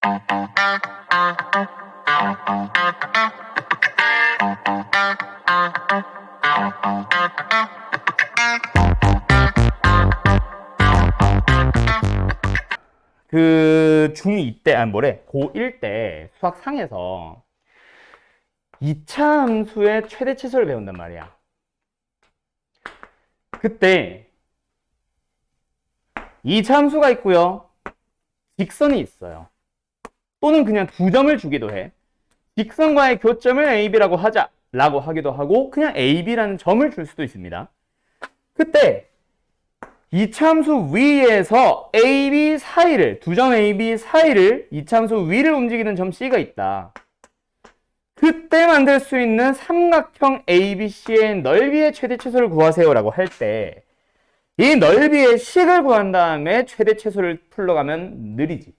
그 중2 때, 고1 때 수학 상에서 2차 함수의 최대 치수를 배운단 말이야. 그때 2차 함수가 있고요. 직선이 있어요. 또는 그냥 두 점을 주기도 해. 직선과의 교점을 AB라고 하자라고 하기도 하고 그냥 AB라는 점을 줄 수도 있습니다. 그때 2차 함수 위에서 AB 사이를, 두 점 AB 사이를 2차 함수 위를 움직이는 점 C가 있다. 그때 만들 수 있는 삼각형 ABC의 넓이의 최대 최소를 구하세요라고 할 때 이 넓이의 식을 구한 다음에 최대 최소를 풀러가면 느리지.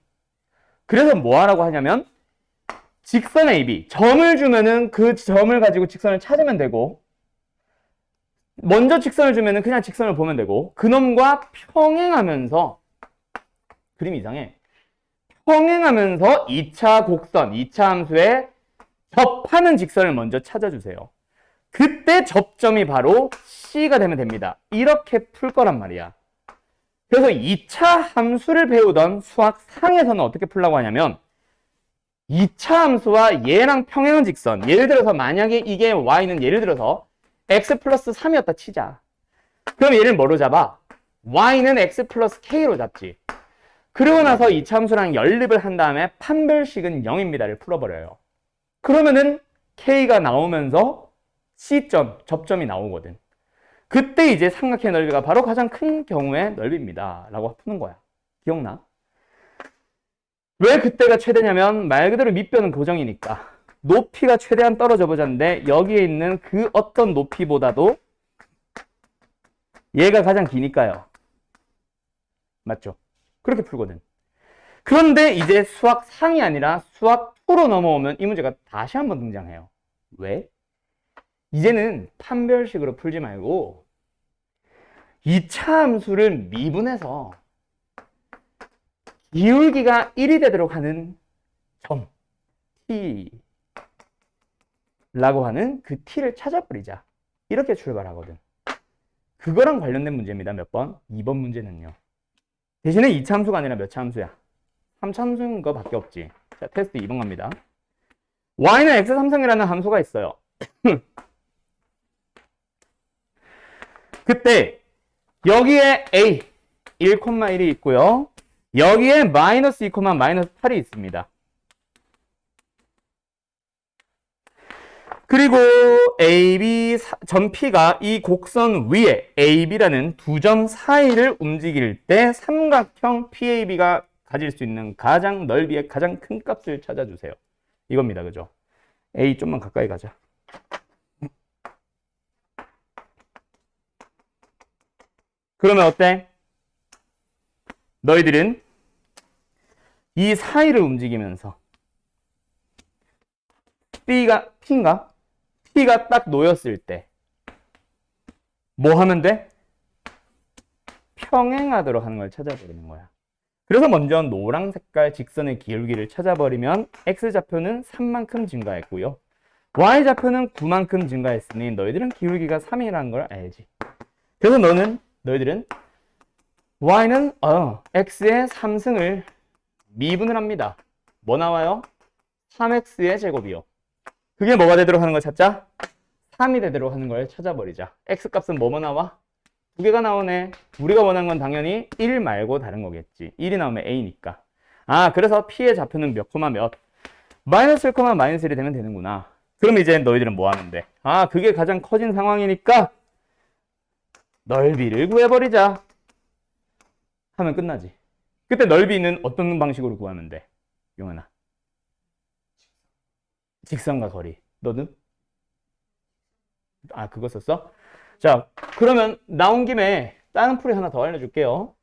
그래서 뭐 하라고 하냐면 직선 AB, 점을 주면은 그 점을 가지고 직선을 찾으면 되고 먼저 직선을 주면은 그냥 직선을 보면 되고 그놈과 평행하면서 그림 이상해. 평행하면서 2차 곡선, 2차 함수에 접하는 직선을 먼저 찾아주세요. 그때 접점이 바로 C가 되면 됩니다. 이렇게 풀 거란 말이야. 그래서 2차 함수를 배우던 수학 상에서는 어떻게 풀라고 하냐면 2차 함수와 얘랑 평행한 직선, 예를 들어서 만약에 이게 y는 예를 들어서 x 플러스 3이었다 치자. 그럼 얘를 뭐로 잡아? y는 x 플러스 k로 잡지. 그러고 나서 2차 함수랑 연립을 한 다음에 판별식은 0입니다를 풀어버려요. 그러면은 k가 나오면서 C점, 접점이 나오거든. 그때 이제 삼각형의 넓이가 바로 가장 큰 경우의 넓이입니다 라고 푸는 거야. 기억나? 왜 그때가 최대냐면 말 그대로 밑변은 고정이니까 높이가 최대한 떨어져 보자는데 여기에 있는 그 어떤 높이보다도 얘가 가장 기니까요. 맞죠? 그렇게 풀거든. 그런데 이제 수학 상이 아니라 수학 2로 넘어오면 이 문제가 다시 한번 등장해요. 왜? 이제는 판별식으로 풀지 말고 2차 함수를 미분해서 기울기가 1이 되도록 하는 점 T라고 하는 그 T를 찾아버리자. 이렇게 출발하거든. 그거랑 관련된 문제입니다. 몇 번? 2번 문제는요. 대신에 2차 함수가 아니라 몇 차 함수야? 3차 함수인 거 밖에 없지. 자, 테스트 2번 갑니다. y는 x3승이라는 함수가 있어요. 그때 여기에 a 1,1이 있고요. 여기에 마이너스 2, 마이너스 8이 있습니다. 그리고 AB 점 P가 이 곡선 위에 AB라는 두 점 사이를 움직일 때 삼각형 PAB가 가질 수 있는 가장 넓이의 가장 큰 값을 찾아주세요. 이겁니다. 그죠? A 좀만 가까이 가자. 그러면 어때? 너희들은 이 사이를 움직이면서 P인가? P가 딱 놓였을 때 뭐 하면 돼? 평행하도록 하는 걸 찾아버리는 거야. 그래서 먼저 노란 색깔 직선의 기울기를 찾아버리면 X좌표는 3만큼 증가했고요. Y좌표는 9만큼 증가했으니 너희들은 기울기가 3이라는 걸 알지. 그래서 너희들은 Y는 X의 3승을 미분을 합니다. 뭐 나와요? 3X의 제곱이요. 그게 뭐가 되도록 하는 걸 찾자? 3이 되도록 하는 걸 찾아버리자. X값은 뭐뭐 나와? 두 개가 나오네. 우리가 원하는 건 당연히 1 말고 다른 거겠지. 1이 나오면 A니까. 그래서 P의 좌표는 몇 코마 몇? 마이너스 1, 마이너스 1이 되면 되는구나. 그럼 이제 너희들은 뭐 하면 돼? 그게 가장 커진 상황이니까 넓이를 구해버리자. 하면 끝나지. 그때 넓이는 어떤 방식으로 구하면 돼? 용현아. 직선과 거리. 너는? 그거 썼어? 자, 그러면 나온 김에 다른 풀이 하나 더 알려줄게요.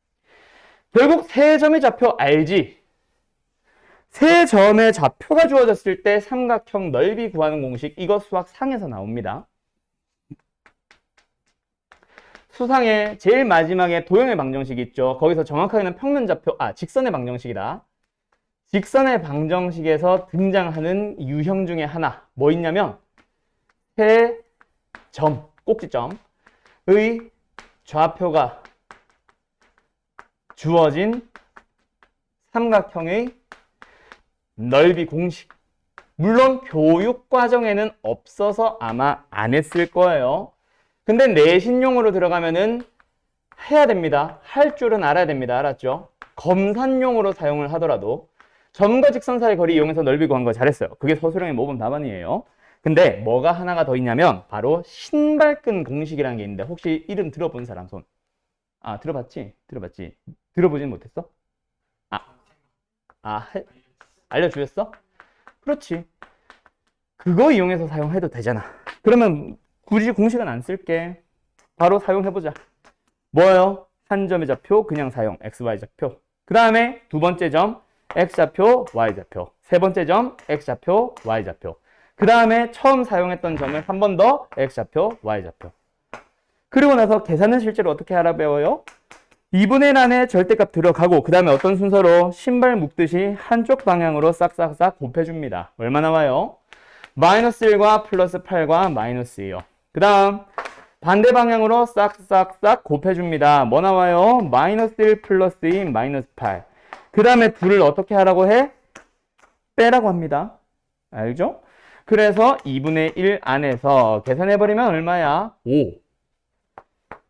결국 세 점의 좌표 알지? 세 점의 좌표가 주어졌을 때 삼각형 넓이 구하는 공식, 이거 수학 상에서 나옵니다. 수상의 제일 마지막에 도형의 방정식 있죠. 거기서 정확하게는 평면 좌표, 직선의 방정식이다. 직선의 방정식에서 등장하는 유형 중에 하나 뭐 있냐면 세 점, 꼭지점의 좌표가 주어진 삼각형의 넓이 공식. 물론 교육과정에는 없어서 아마 안 했을 거예요. 근데 내신용으로 들어가면은 해야 됩니다. 할 줄은 알아야 됩니다. 알았죠? 검산용으로 사용을 하더라도 점과 직선 사이의 거리 이용해서 넓이 구한 거 잘했어요. 그게 서술형의 모범 답안이에요. 근데 뭐가 하나가 더 있냐면 바로 신발끈 공식이라는 게 있는데 혹시 이름 들어본 사람 손? 아, 들어봤지? 들어보진 못했어? 알려주셨어? 그렇지. 그거 이용해서 사용해도 되잖아. 그러면 굳이 공식은 안 쓸게. 바로 사용해보자. 뭐예요? 한 점의 좌표 그냥 사용. x, y 좌표. 그 다음에 두 번째 점 x 좌표, y 좌표. 세 번째 점 x 좌표, y 좌표. 그 다음에 처음 사용했던 점을 한 번 더 x 좌표, y 좌표. 그리고 나서 계산은 실제로 어떻게 하라 배워요? 2분의 1 안에 절대값 들어가고 그 다음에 어떤 순서로 신발 묶듯이 한쪽 방향으로 싹싹싹 곱해줍니다. 얼마 나와요? 마이너스 1과 플러스 8과 마이너스 2요. 그 다음 반대 방향으로 싹싹싹 곱해줍니다. 뭐 나와요? 마이너스 1 플러스 2 마이너스 8. 그 다음에 둘을 어떻게 하라고 해? 빼라고 합니다. 알죠? 그래서 2분의 1 안에서 계산해버리면 얼마야? 5.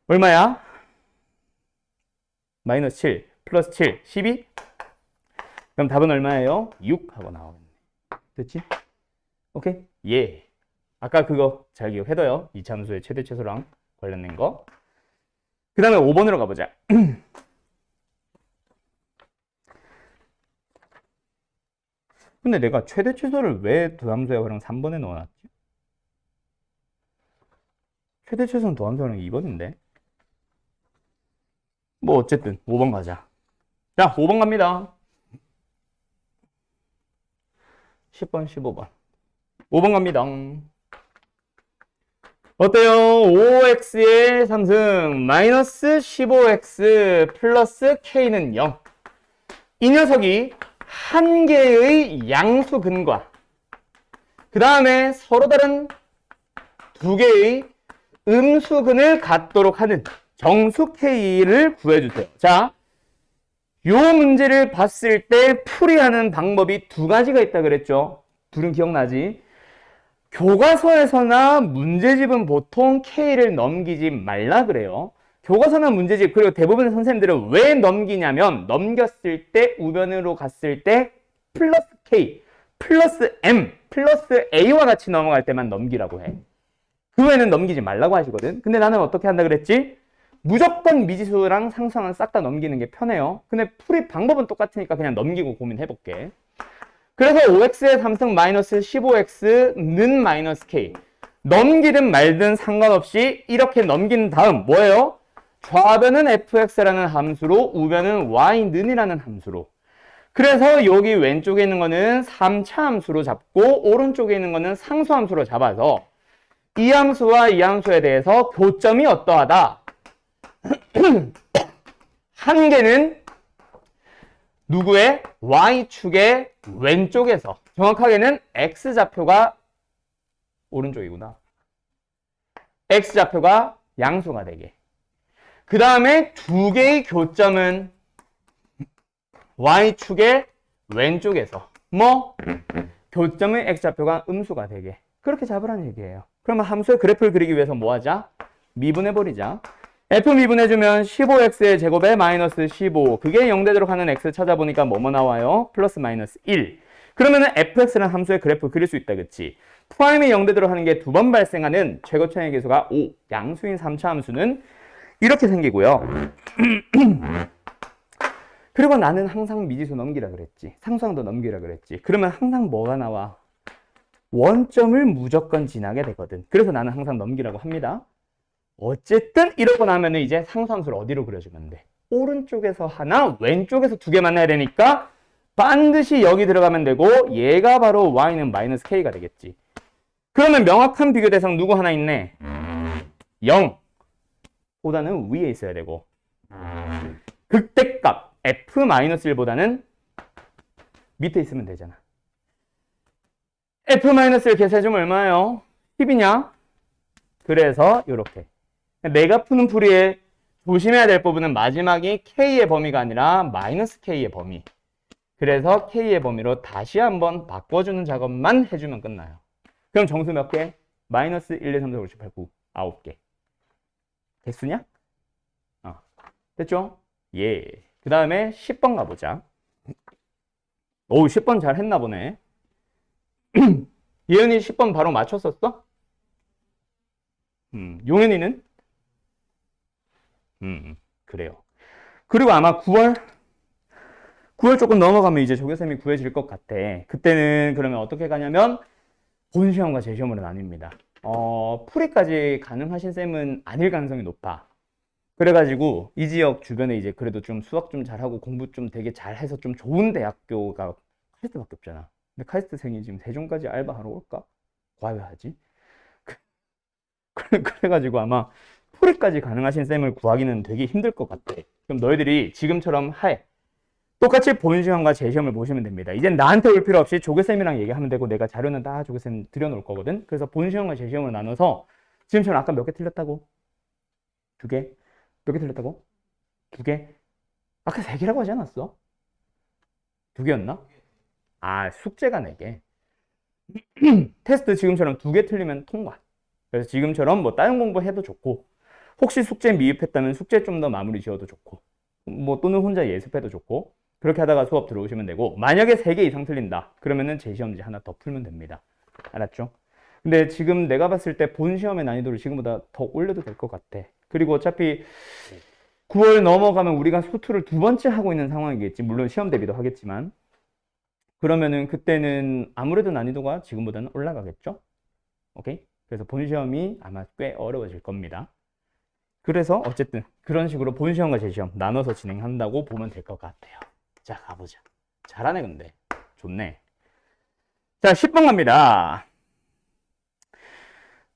얼마야? 마이너스 7 플러스 7 12. 그럼 답은 얼마예요? 6 하고 나오겠네. 됐지? 오케이? 예. 아까 그거 잘 기억해둬요. 이차함수의 최대 최소랑 관련된 거. 그 다음에 5번으로 가보자. 근데 내가 최대 최소를 왜 도함수의 활용 3번에 넣어놨지? 최대 최소는 도함수의 활용 2번인데. 뭐 어쨌든 5번 가자. 자, 5번 갑니다. 10번, 15번. 5번 갑니다. 어때요? 5x의 3승 마이너스 15x 플러스 k는 0. 이 녀석이 한 개의 양수근과 그 다음에 서로 다른 두 개의 음수근을 갖도록 하는 정수 k를 구해주세요. 자, 요 문제를 봤을 때 풀이하는 방법이 두 가지가 있다 그랬죠? 둘은 기억나지? 교과서에서나 문제집은 보통 K를 넘기지 말라 그래요. 교과서나 문제집 그리고 대부분의 선생님들은 왜 넘기냐면 넘겼을 때 우변으로 갔을 때 플러스 K, 플러스 M, 플러스 A와 같이 넘어갈 때만 넘기라고 해. 그 외에는 넘기지 말라고 하시거든. 근데 나는 어떻게 한다 그랬지? 무조건 미지수랑 상수항은 싹 다 넘기는 게 편해요. 근데 풀이 방법은 똑같으니까 그냥 넘기고 고민해볼게. 그래서 5x의 3승 마이너스 15x는 마이너스 k. 넘기든 말든 상관없이 이렇게 넘긴 다음 뭐예요? 좌변은 fx라는 함수로 우변은 y는이라는 함수로. 그래서 여기 왼쪽에 있는 거는 3차 함수로 잡고 오른쪽에 있는 거는 상수 함수로 잡아서 이 함수와 이 함수에 대해서 교점이 어떠하다? 한 개는 누구의? Y축의 왼쪽에서 정확하게는 X좌표가 오른쪽이구나. X좌표가 양수가 되게. 그 다음에 두 개의 교점은 Y축의 왼쪽에서 뭐? 교점의 X좌표가 음수가 되게. 그렇게 잡으라는 얘기예요. 그러면 함수의 그래프를 그리기 위해서 뭐 하자? 미분해버리자. F 미분해주면 15x의 제곱에 마이너스 15. 그게 0되도록 하는 x 찾아보니까 뭐뭐 나와요? 플러스 마이너스 1. 그러면은 fx라는 함수의 그래프 그릴 수 있다, 그치? 프라임이 0되도록 하는 게 두 번 발생하는 최고차의 계수가 5. 양수인 3차 함수는 이렇게 생기고요. 그리고 나는 항상 미지수 넘기라 그랬지. 상수항도 넘기라 그랬지. 그러면 항상 뭐가 나와? 원점을 무조건 지나게 되거든. 그래서 나는 항상 넘기라고 합니다. 어쨌든 이러고 나면은 이제 상수함수를 어디로 그려주면 돼? 오른쪽에서 하나, 왼쪽에서 두 개 만나야 되니까 반드시 여기 들어가면 되고 얘가 바로 y는 마이너스 k가 되겠지. 그러면 명확한 비교 대상 누구 하나 있네? 0 보다는 위에 있어야 되고 극대값 f-1보다는 밑에 있으면 되잖아. F-를 계산해주면 얼마예요? 10이냐? 그래서 이렇게 내가 푸는 풀이에 조심해야 될 부분은 마지막이 K의 범위가 아니라 마이너스 K의 범위. 그래서 K의 범위로 다시 한번 바꿔주는 작업만 해주면 끝나요. 그럼 정수 몇 개? 마이너스 1, 2, 3, 4, 5, 6, 7, 8, 9, 9개. 개수냐? 됐죠? 예. 그 다음에 10번 가보자. 오, 10번 잘 했나 보네. 예은이 10번 바로 맞췄었어? 용현이는? 그래요. 그리고 아마 9월 조금 넘어가면 이제 조교쌤이 구해질 것 같아. 그때는 그러면 어떻게 가냐면 본시험과 재시험으로 나뉩니다. 풀이까지 가능하신 쌤은 아닐 가능성이 높아. 그래가지고 이 지역 주변에 이제 그래도 좀 수학 좀 잘하고 공부 좀 되게 잘해서 좀 좋은 대학교가 카이스트밖에 없잖아. 근데 카이스트생이 지금 세종까지 알바하러 올까? 과외하지? 그래가지고 아마 풀이까지 가능하신 쌤을 구하기는 되게 힘들 것 같아. 그럼 너희들이 지금처럼 해. 똑같이 본시험과 재시험을 보시면 됩니다. 이젠 나한테 올 필요 없이 조교쌤이랑 얘기하면 되고 내가 자료는 다 조교쌤 드려놓을 거거든. 그래서 본시험과 재시험을 나눠서 지금처럼 아까 몇 개 틀렸다고? 2개? 몇 개 틀렸다고? 2개? 아까 3개라고 하지 않았어? 2개였나? 아, 숙제가 4개. 테스트 지금처럼 2개 틀리면 통과. 그래서 지금처럼 뭐 다른 공부해도 좋고 혹시 숙제 미흡했다면 숙제 좀 더 마무리 지어도 좋고 뭐 또는 혼자 예습해도 좋고 그렇게 하다가 수업 들어오시면 되고 만약에 3개 이상 틀린다 그러면은 재시험지 하나 더 풀면 됩니다. 알았죠? 근데 지금 내가 봤을 때 본시험의 난이도를 지금보다 더 올려도 될 것 같아. 그리고 어차피 9월 넘어가면 우리가 소투를 2번째 하고 있는 상황이겠지. 물론 시험 대비도 하겠지만 그러면은 그때는 아무래도 난이도가 지금보다는 올라가겠죠? 오케이? 그래서 본시험이 아마 꽤 어려워질 겁니다. 그래서 어쨌든 그런 식으로 본시험과 재시험 나눠서 진행한다고 보면 될 것 같아요. 자, 가보자. 잘하네 근데. 좋네. 자, 10번 갑니다.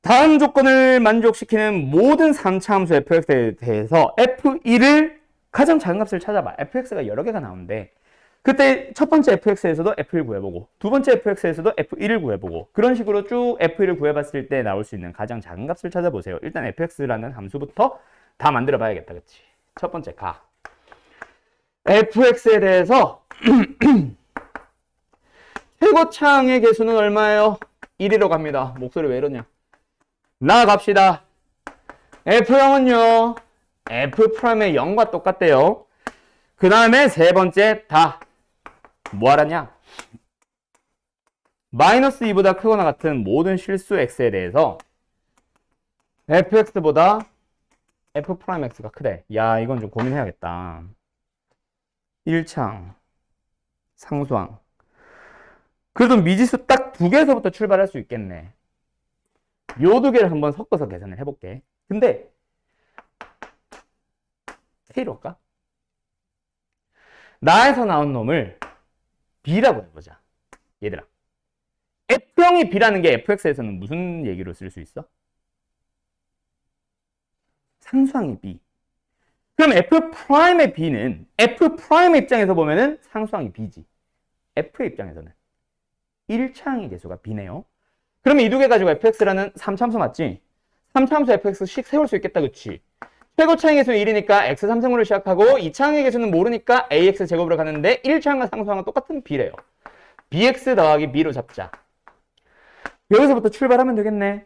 다음 조건을 만족시키는 모든 3차 함수 fx에 대해서 f1을 가장 작은 값을 찾아봐. fx가 여러 개가 나오는데 그때 첫 번째 fx에서도 f1 구해보고 두 번째 fx에서도 f1을 구해보고 그런 식으로 쭉 f1을 구해봤을 때 나올 수 있는 가장 작은 값을 찾아보세요. 일단 fx라는 함수부터 다 만들어 봐야겠다. 그치? 첫 번째 가. fx에 대해서 최고차항의 개수는 얼마예요? 1위로 갑니다. 목소리 왜 이러냐? 나아갑시다. f0은요. f'의 0과 똑같대요. 그 다음에 세 번째 다. 뭐 하라냐? 마이너스 2보다 크거나 같은 모든 실수 x에 대해서 fx보다 f'x가 크대. 야, 이건 좀 고민해야겠다. 1창 상수항. 그래도 미지수 딱 2개에서부터 출발할 수 있겠네. 요 2개를 한번 섞어서 계산을 해볼게. 근데 K로 할까? 나에서 나온 놈을 B라고 해보자. 얘들아, F형이 B라는 게 fx에서는 무슨 얘기로 쓸 수 있어? 상수항이 B. 그럼 F'의 B는 F'의 입장에서 보면은 상수항이 B지. F의 입장에서는 1차항의 개수가 B네요. 그러면 이 2개 가지고 fx라는 3차함수 맞지? 3차함수 fx씩 세울 수 있겠다, 그치? 최고차항의 개수는 1이니까 x 3승으로 시작하고 2차항의 개수는 모르니까 ax 제곱으로 가는데 1차항과 상수항은 똑같은 b래요. bx 더하기 b로 잡자. 여기서부터 출발하면 되겠네.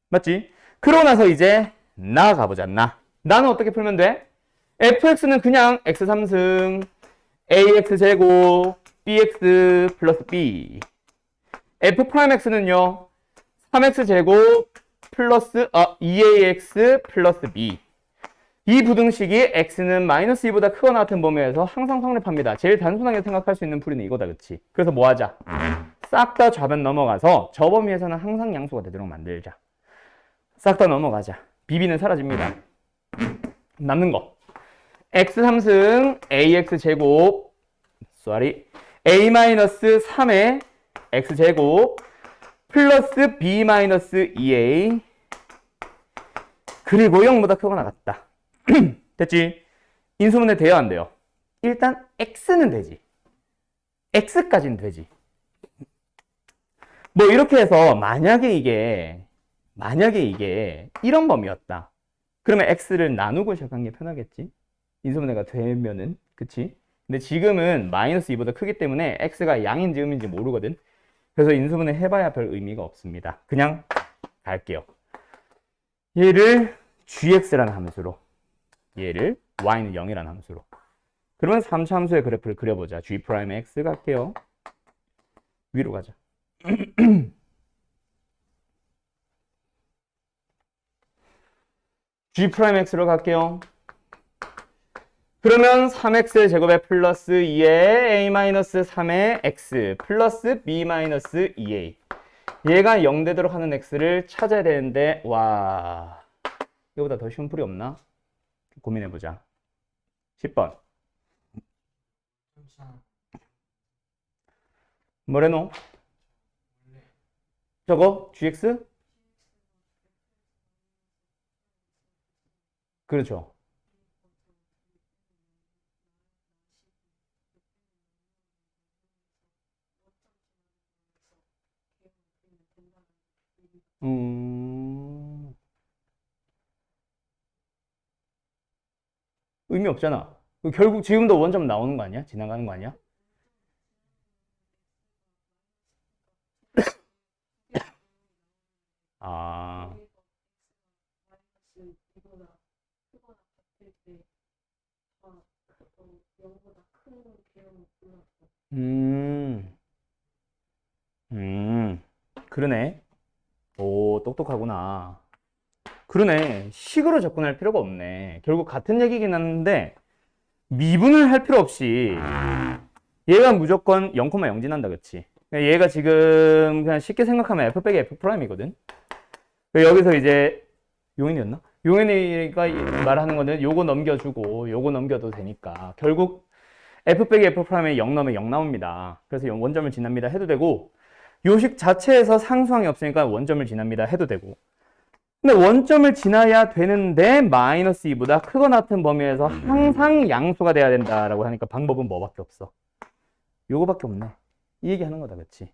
맞지? 그러고 나서 이제 나가보자. 나는 어떻게 풀면 돼? fx는 그냥 x 3승 ax 제곱 bx 플러스 b. f'x는요 3x 제곱 플러스 2ax 플러스 b. 이 부등식이 x는 마이너스 2보다 크거나 같은 범위에서 항상 성립합니다. 제일 단순하게 생각할 수 있는 풀이는 이거다, 그치? 그래서 뭐 하자? 싹 다 좌변 넘어가서 저 범위에서는 항상 양수가 되도록 만들자. 싹 다 넘어가자. bb는 사라집니다. 남는 거 x 3승 ax 제곱 a 마이너스 3의 x 제곱 플러스 b 마이너스 2a 그리고 0보다 크거나 같다. 됐지? 인수분해 돼요, 안 돼요? 일단 x는 되지. x까지는 되지. 뭐 이렇게 해서 만약에 이게 이런 범위였다. 그러면 x를 나누고 시작한 게 편하겠지. 인수분해가 되면은. 그치? 근데 지금은 마이너스 2보다 크기 때문에 x가 양인지 음인지 모르거든. 그래서 인수분해 해봐야 별 의미가 없습니다. 그냥 갈게요. 얘를 gx라는 함수로, 얘를 y는 0이라는 함수로. 그러면 3차 함수의 그래프를 그려보자. g'x 갈게요. 위로 가자. g'x로 갈게요. 그러면 3x의 제곱에 플러스 2에 a-3의 x 플러스 b-2a. 얘가 0 되도록 하는 x를 찾아야 되는데, 와, 이거보다 더 쉬운 풀이 없나? 고민해보자. 10번. 뭐래노? 저거? gx? 그렇죠. 의미 없잖아. 결국 지금도 원점 나오는 거 아니야? 지나가는 거 아니야? 아, 음, 그러네. 오, 똑똑하구나. 그러네. 식으로 접근할 필요가 없네. 결국 같은 얘기긴 한데, 미분을 할 필요 없이, 얘가 무조건 0,0 지난다, 그치? 얘가 지금 그냥 쉽게 생각하면 f 빼기 f 프라임이거든? 여기서 이제, 용인이었나? 용인이가 말하는 거는 요거 넘겨주고, 요거 넘겨도 되니까. 결국, f 빼기 f 프라임에 0 넣으면 0 나옵니다. 그래서 원점을 지납니다 해도 되고, 요식 자체에서 상수항이 없으니까 원점을 지납니다 해도 되고. 근데 원점을 지나야 되는데 마이너스 2보다 크거나 같은 범위에서 항상 양수가 돼야 된다라고 하니까 방법은 뭐밖에 없어? 요거밖에 없네. 이 얘기 하는 거다, 그치?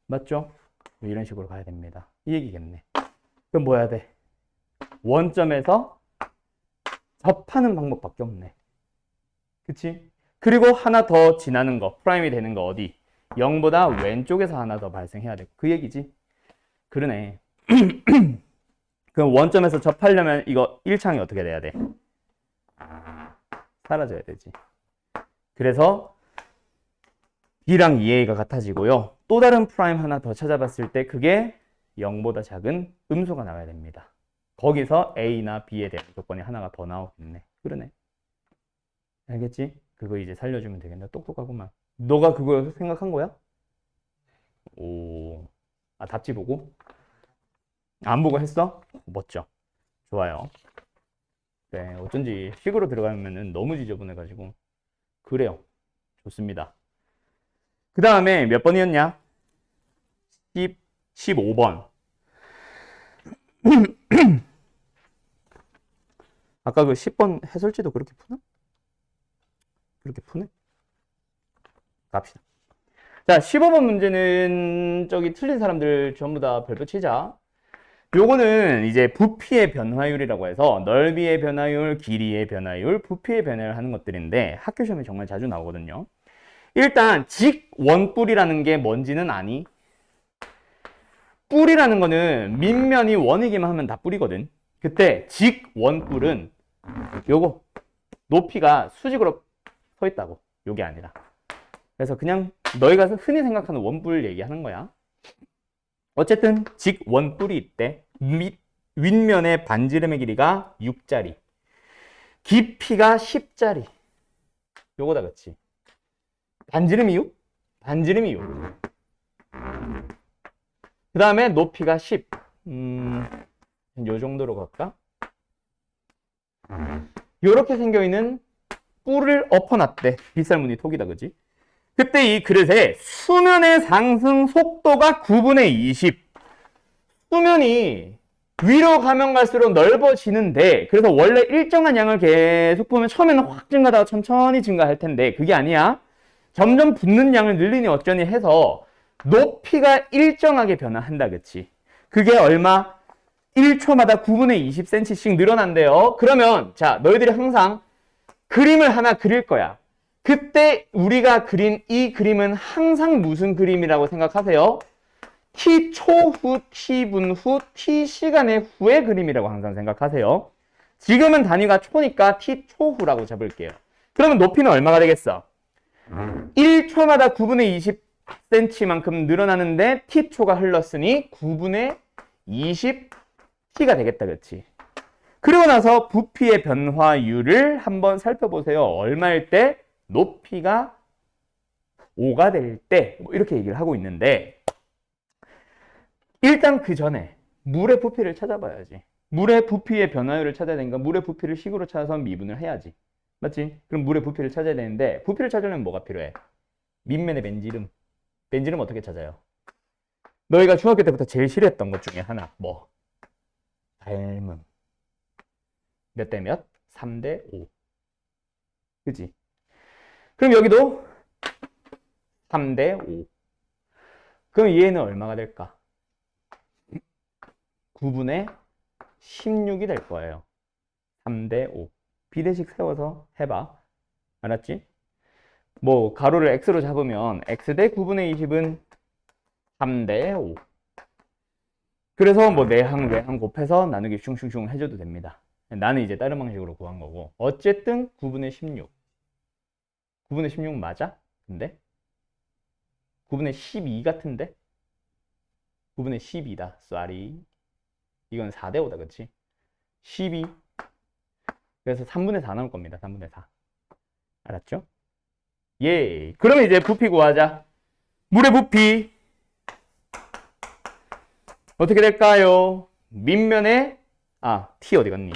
맞죠? 이런 식으로 가야 됩니다. 이 얘기겠네. 그럼 뭐 해야 돼? 원점에서 접하는 방법밖에 없네. 그치? 그리고 하나 더 지나는 거, 프라임이 되는 거 어디? 0보다 왼쪽에서 하나 더 발생해야 돼. 그 얘기지? 그러네. 그럼 원점에서 접하려면 이거 1창이 어떻게 돼야 돼? 사라져야 되지. 그래서 B랑 2A가 같아지고요. 또 다른 프라임 하나 더 찾아봤을 때 그게 0보다 작은 음수가 나와야 됩니다. 거기서 A나 B에 대한 조건이 하나가 더 나오겠네. 그러네. 알겠지? 그거 이제 살려주면 되겠네. 똑똑하구만. 너가 그걸 생각한 거야? 오. 아, 답지 보고? 안 보고 했어? 멋져. 좋아요. 네, 어쩐지 식으로 들어가면은 너무 지저분해가지고. 그래요. 좋습니다. 그 다음에 몇 번이었냐? 15번. 아까 그 10번 해설지도 그렇게 푸나? 그렇게 푸네? 갑시다. 자, 15번 문제는 저기 틀린 사람들 전부 다 별표 치자. 요거는 이제 부피의 변화율이라고 해서 넓이의 변화율, 길이의 변화율, 부피의 변화율 하는 것들인데 학교 시험에 정말 자주 나오거든요. 일단 직원뿔이라는 게 뭔지는 아니? 뿔이라는 거는 밑면이 원이기만 하면 다 뿔이거든. 그때 직원뿔은 요거 높이가 수직으로 서 있다고. 요게 아니라. 그래서 그냥 너희가 흔히 생각하는 원뿔 얘기하는 거야. 어쨌든 직원뿔이 있대. 윗면의 반지름의 길이가 6짜리, 깊이가 10짜리. 요거다, 그치? 반지름이 6? 반지름이 6. 그 다음에 높이가 10. 요 정도로 갈까? 요렇게 생겨있는 뿔을 엎어놨대. 빗살무늬 톡이다, 그지? 그때 이 그릇에 수면의 상승 속도가 9분의 20. 수면이 위로 가면 갈수록 넓어지는데, 그래서 원래 일정한 양을 계속 보면 처음에는 확 증가하다가 천천히 증가할 텐데, 그게 아니야. 점점 붙는 양을 늘리니 어쩌니 해서 높이가 일정하게 변화한다. 그치? 그게 얼마? 1초마다 9분의 20cm씩 늘어난대요. 그러면 자, 너희들이 항상 그림을 하나 그릴 거야. 그때 우리가 그린 이 그림은 항상 무슨 그림이라고 생각하세요? t 초후, t분 후, t시간의 후의 그림이라고 항상 생각하세요. 지금은 단위가 초니까 t 초후라고 잡을게요. 그러면 높이는 얼마가 되겠어? 1초마다 9분의 20cm만큼 늘어나는데 t초가 흘렀으니 9분의 20t가 되겠다. 그렇지? 그리고 나서 부피의 변화율을 한번 살펴보세요. 얼마일 때? 높이가 5가 될 때, 뭐 이렇게 얘기를 하고 있는데, 일단 그 전에 물의 부피를 찾아봐야지. 물의 부피의 변화율을 찾아야 되니까 물의 부피를 식으로 찾아서 미분을 해야지. 맞지? 그럼 물의 부피를 찾아야 되는데, 부피를 찾으려면 뭐가 필요해? 밑면의 벤지름. 벤지름 어떻게 찾아요? 너희가 중학교 때부터 제일 싫어했던 것 중에 하나. 뭐? 닮음. 몇 대 몇? 3대 5. 그치? 그럼 여기도 3대 5. 그럼 얘는 얼마가 될까? 9분의 16이 될 거예요. 3대 5. 비례식 세워서 해봐. 알았지? 뭐 가로를 x로 잡으면 x 대 9분의 20은 3대 5. 그래서 뭐 내항 곱해서 나누기 슝슝슝 해줘도 됩니다. 나는 이제 다른 방식으로 구한 거고. 어쨌든 9분의 16. 9분의 16 맞아? 근데? 9분의 12 같은데? 9분의 12다. 쏘리. 이건 4대 5다. 그치? 12. 그래서 3분의 4 나올 겁니다. 3분의 4. 알았죠? 예. 그러면 이제 부피 구하자. 물의 부피. 어떻게 될까요? 밑면의, t 어디 갔니?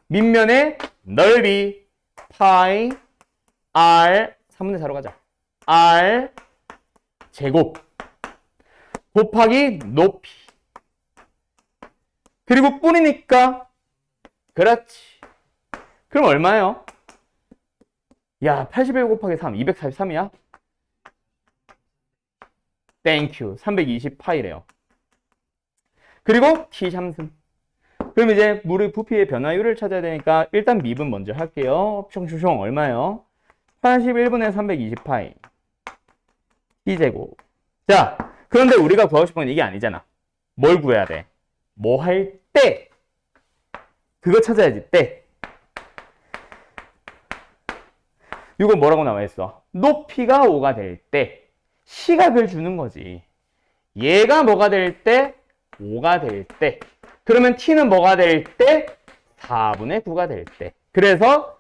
밑면의 넓이. 파이. r. 3분의 4로 가자. r. 제곱. 곱하기 높이. 그리고 뿌리니까. 그렇지. 그럼 얼마예요? 야, 81 곱하기 3, 243이야? 땡큐. 320파이래요. 그리고 t 삼승. 그럼 이제 물의 부피의 변화율을 찾아야 되니까 일단 미분 먼저 할게요. 숑숑숑 얼마예요? 81분의 320파이. t제곱. 자, 그런데 우리가 구하고 싶은 건 이게 아니잖아. 뭘 구해야 돼? 뭐 할 때? 그거 찾아야지, 때. 이거 뭐라고 나와 있어? 높이가 5가 될 때 시각을 주는 거지. 얘가 뭐가 될 때? 5가 될 때. 그러면 t는 뭐가 될 때? 4분의 9가 될 때. 그래서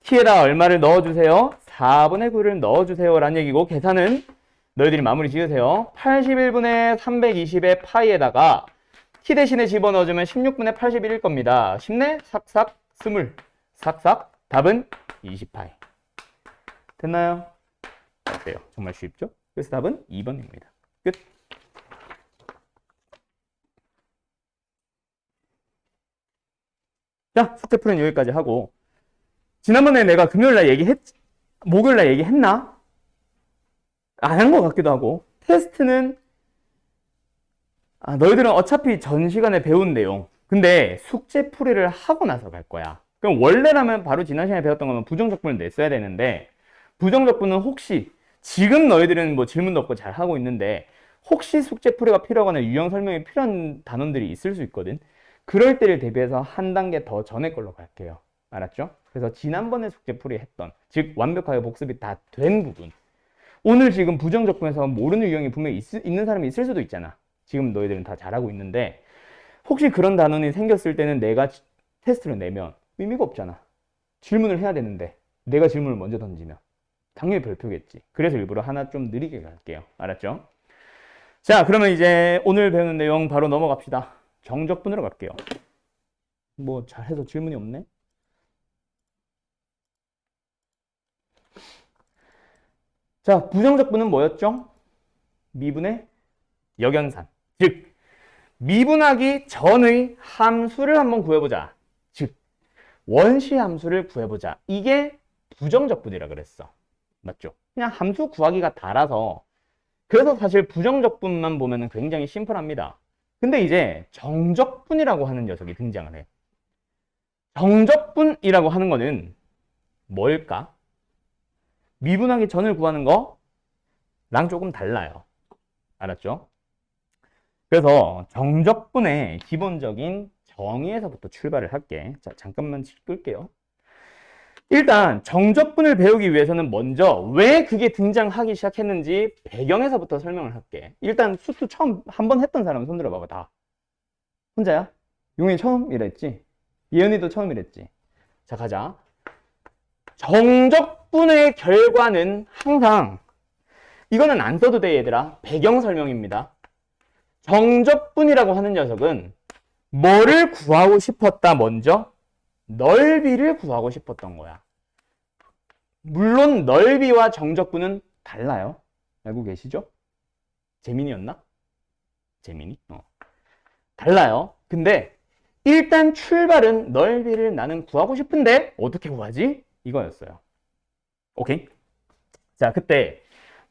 t에다 얼마를 넣어주세요? 4분의 9를 넣어주세요 라는 얘기고, 계산은 너희들이 마무리 지으세요. 81분의 320의 파이에다가 t 대신에 집어넣어주면 16분의 81일 겁니다. 쉽네? 삭삭 20. 삭삭. 답은 20파이. 됐나요? 어때요? 정말 쉽죠? 그래서 답은 2번입니다. 끝. 자, 숙제 풀이는 여기까지 하고, 지난번에 내가 목요일날 얘기했나? 안 한 것 같기도 하고, 테스트는 너희들은 어차피 전 시간에 배운 내용, 근데 숙제 풀이를 하고 나서 갈 거야. 그럼 원래라면 바로 지난 시간에 배웠던 거면 부정적분을 냈어야 되는데, 부정적분은 혹시 지금 너희들은 뭐 질문도 없고 잘 하고 있는데 혹시 숙제 풀이가 필요하거나 유형 설명이 필요한 단원들이 있을 수 있거든. 그럴 때를 대비해서 한 단계 더 전에 걸로 갈게요. 알았죠? 그래서 지난번에 숙제 풀이 했던, 즉 완벽하게 복습이 다 된 부분, 오늘 지금 부정적분에서 모르는 유형이 분명히 있는 사람이 있을 수도 있잖아. 지금 너희들은 다 잘하고 있는데 혹시 그런 단원이 생겼을 때는 내가 테스트를 내면 의미가 없잖아. 질문을 해야 되는데 내가 질문을 먼저 던지면 당연히 별표겠지. 그래서 일부러 하나 좀 느리게 갈게요. 알았죠? 자, 그러면 이제 오늘 배우는 내용 바로 넘어갑시다. 정적분으로 갈게요. 뭐 잘해서 질문이 없네? 자, 부정적분은 뭐였죠? 미분의 역연산. 즉, 미분하기 전의 함수를 한번 구해보자. 즉, 원시 함수를 구해보자. 이게 부정적분이라 그랬어. 맞죠? 그냥 함수 구하기가 달아서 그래서 사실 부정적분만 보면은 굉장히 심플합니다. 근데 이제 정적분이라고 하는 녀석이 등장을 해요. 정적분이라고 하는 거는 뭘까? 미분하기 전을 구하는 거랑 조금 달라요. 알았죠? 그래서 정적분의 기본적인 정의에서부터 출발을 할게. 자, 잠깐만 끌게요. 일단 정적분을 배우기 위해서는 먼저 왜 그게 등장하기 시작했는지 배경에서부터 설명을 할게. 일단 수투 처음 한 번 했던 사람 손 들어봐봐. 다 혼자야? 용이 처음 이랬지? 예은이도 처음 이랬지? 자, 가자. 정적분의 결과는 항상 이거는 안 써도 돼, 얘들아. 배경 설명입니다. 정적분이라고 하는 녀석은 뭐를 구하고 싶었다? 먼저 넓이를 구하고 싶었던 거야. 물론 넓이와 정적분은 달라요. 알고 계시죠? 재민이었나? 재민이? 달라요. 근데 일단 출발은 넓이를 나는 구하고 싶은데 어떻게 구하지? 이거였어요. 오케이? 자, 그때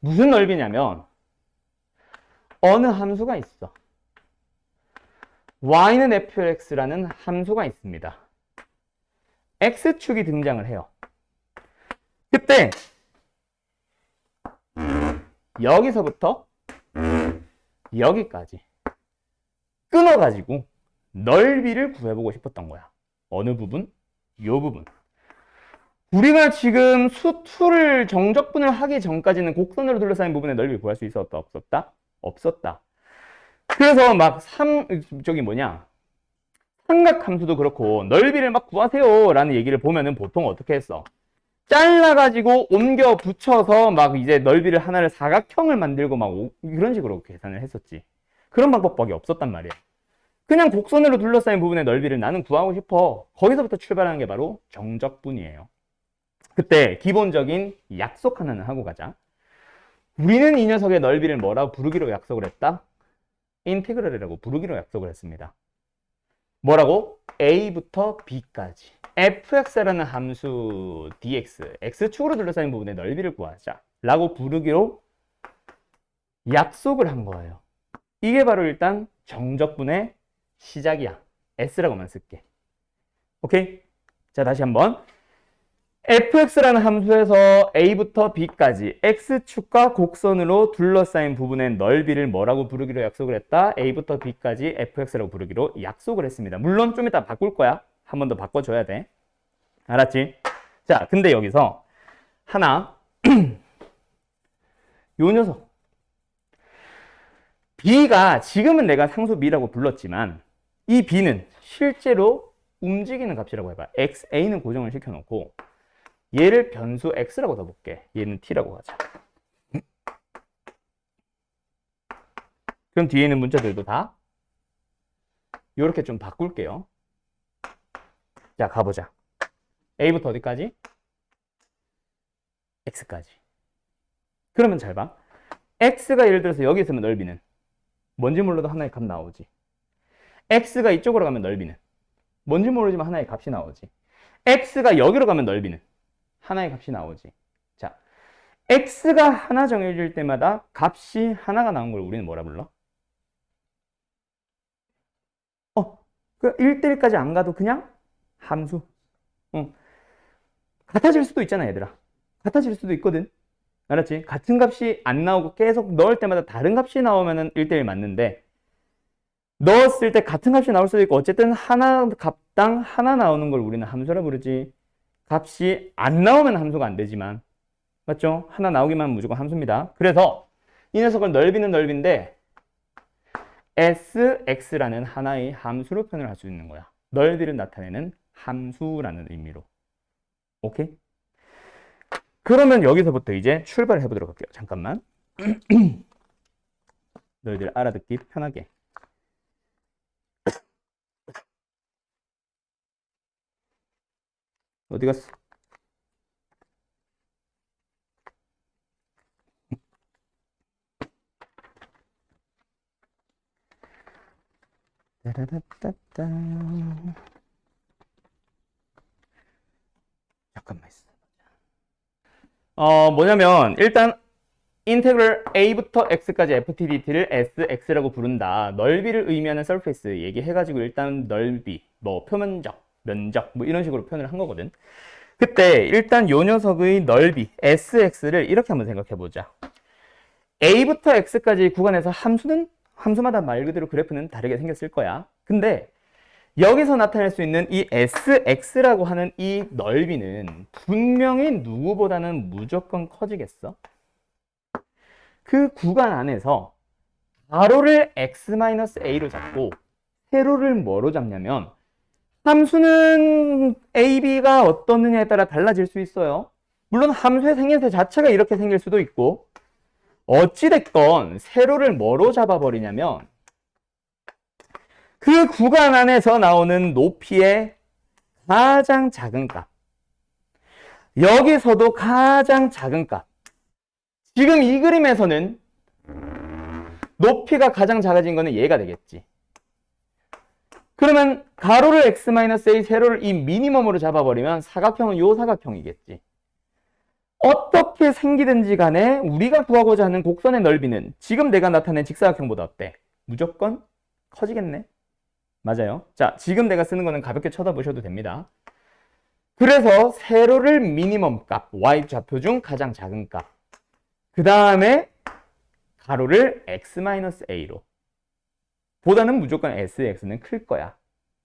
무슨 넓이냐면 어느 함수가 있어. y는 fx라는 함수가 있습니다. x축이 등장을 해요. 그때 여기서부터 여기까지 끊어가지고 넓이를 구해보고 싶었던 거야. 어느 부분? 요 부분. 우리가 지금 수투를 정적분을 하기 전까지는 곡선으로 둘러싸인 부분의 넓이를 구할 수 있었다? 없었다? 없었다. 그래서 막 삼각함수도 그렇고 넓이를 막 구하세요 라는 얘기를 보면은 보통 어떻게 했어? 잘라가지고 옮겨 붙여서 막 이제 넓이를 하나를 사각형을 만들고 막 이런 식으로 계산을 했었지. 그런 방법밖에 없었단 말이야. 그냥 곡선으로 둘러싸인 부분의 넓이를 나는 구하고 싶어. 거기서부터 출발하는 게 바로 정적분이에요. 그때 기본적인 약속 하나는 하고 가자. 우리는 이 녀석의 넓이를 뭐라고 부르기로 약속을 했다? 인티그럴이라고 부르기로 약속을 했습니다. 뭐라고? a부터 b까지 fx라는 함수 dx, x축으로 둘러싸인 부분의 넓이를 구하자 라고 부르기로 약속을 한 거예요. 이게 바로 일단 정적분의 시작이야. s라고만 쓸게. 오케이? 자, 다시 한번. fx라는 함수에서 a부터 b까지 x축과 곡선으로 둘러싸인 부분의 넓이를 뭐라고 부르기로 약속을 했다? a부터 b까지 fx라고 부르기로 약속을 했습니다. 물론 좀 이따 바꿀 거야. 한 번 더 바꿔줘야 돼. 알았지? 자, 근데 여기서 하나 요 녀석 b가 지금은 내가 상수 b라고 불렀지만 이 b는 실제로 움직이는 값이라고 해봐. a는 고정을 시켜놓고 얘를 변수 x라고 써볼게. 얘는 t라고 하자. 그럼 뒤에 있는 문자들도 다 이렇게 좀 바꿀게요. 자, 가보자. a부터 어디까지? x까지. 그러면 잘 봐. x가 예를 들어서 여기 있으면 넓이는 뭔지 몰라도 하나의 값 나오지. x가 이쪽으로 가면 넓이는 뭔지 모르지만 하나의 값이 나오지. x가 여기로 가면 넓이는 하나의 값이 나오지. 자, x가 하나 정해질 때마다 값이 하나가 나온 걸 우리는 뭐라 불러? 그 1대1까지 안 가도 그냥 함수. 같아질 수도 있잖아, 얘들아. 같아질 수도 있거든. 알았지? 같은 값이 안 나오고 계속 넣을 때마다 다른 값이 나오면은 1대1 맞는데 넣었을 때 같은 값이 나올 수도 있고 어쨌든 하나 값당 하나 나오는 걸 우리는 함수라 부르지. 값이 안 나오면 함수가 안 되지만 맞죠? 하나 나오기만 하면 무조건 함수입니다. 그래서 이 녀석을 넓이는 넓인데 sx라는 하나의 함수로 표현을 할 수 있는 거야. 넓이를 나타내는 함수라는 의미로. 오케이? 그러면 여기서부터 이제 출발을 해보도록 할게요. 잠깐만. 너희들 알아듣기 편하게. 어디 갔어? 따라라따따. 잠깐만 있어. 뭐냐면 일단 인테그럴 a부터 x까지 ftdt를 sx라고 부른다. 넓이를 의미하는 서페이스 얘기해가지고 일단 넓이, 뭐 표면적, 면적 뭐 이런 식으로 표현을 한 거거든. 그때 일단 요 녀석의 넓이 sx를 이렇게 한번 생각해 보자. a부터 x까지 구간에서 함수마다 말 그대로 그래프는 다르게 생겼을 거야. 근데 여기서 나타낼 수 있는 이 sx라고 하는 이 넓이는 분명히 누구보다는 무조건 커지겠어. 그 구간 안에서 가로를 x-a로 잡고 세로를 뭐로 잡냐면 함수는 a, b가 어떻느냐에 따라 달라질 수 있어요. 물론 함수의 생김새 자체가 이렇게 생길 수도 있고 어찌됐건 세로를 뭐로 잡아버리냐면 그 구간 안에서 나오는 높이의 가장 작은 값, 여기서도 가장 작은 값. 지금 이 그림에서는 높이가 가장 작아진 거는 얘가 되겠지. 그러면 가로를 x-a, 세로를 이 미니멈으로 잡아버리면 사각형은 요 사각형이겠지. 어떻게 생기든지 간에 우리가 구하고자 하는 곡선의 넓이는 지금 내가 나타낸 직사각형보다 어때? 무조건 커지겠네. 맞아요. 자, 지금 내가 쓰는 거는 가볍게 쳐다보셔도 됩니다. 그래서 세로를 미니멈 값, y좌표 중 가장 작은 값. 그 다음에 가로를 x-a로. 보다는 무조건 sx는 클 거야.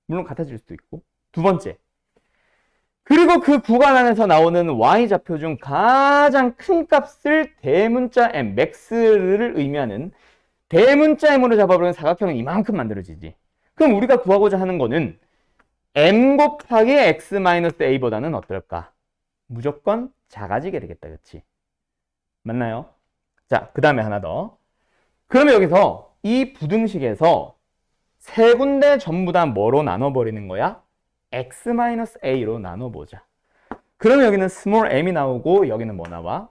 물론 같아질 수도 있고. 두 번째. 그리고 그 구간 안에서 나오는 y좌표 중 가장 큰 값을 대문자 m, max를 의미하는 대문자 m으로 잡아버리면 사각형은 이만큼 만들어지지. 그럼 우리가 구하고자 하는 거는 m 곱하기 x-a보다는 어떨까? 무조건 작아지게 되겠다. 그치? 맞나요? 자, 그 다음에 하나 더. 그러면 여기서 이 부등식에서 세 군데 전부 다 뭐로 나눠버리는 거야? x-a로 나눠보자. 그러면 여기는 small m이 나오고 여기는 뭐 나와?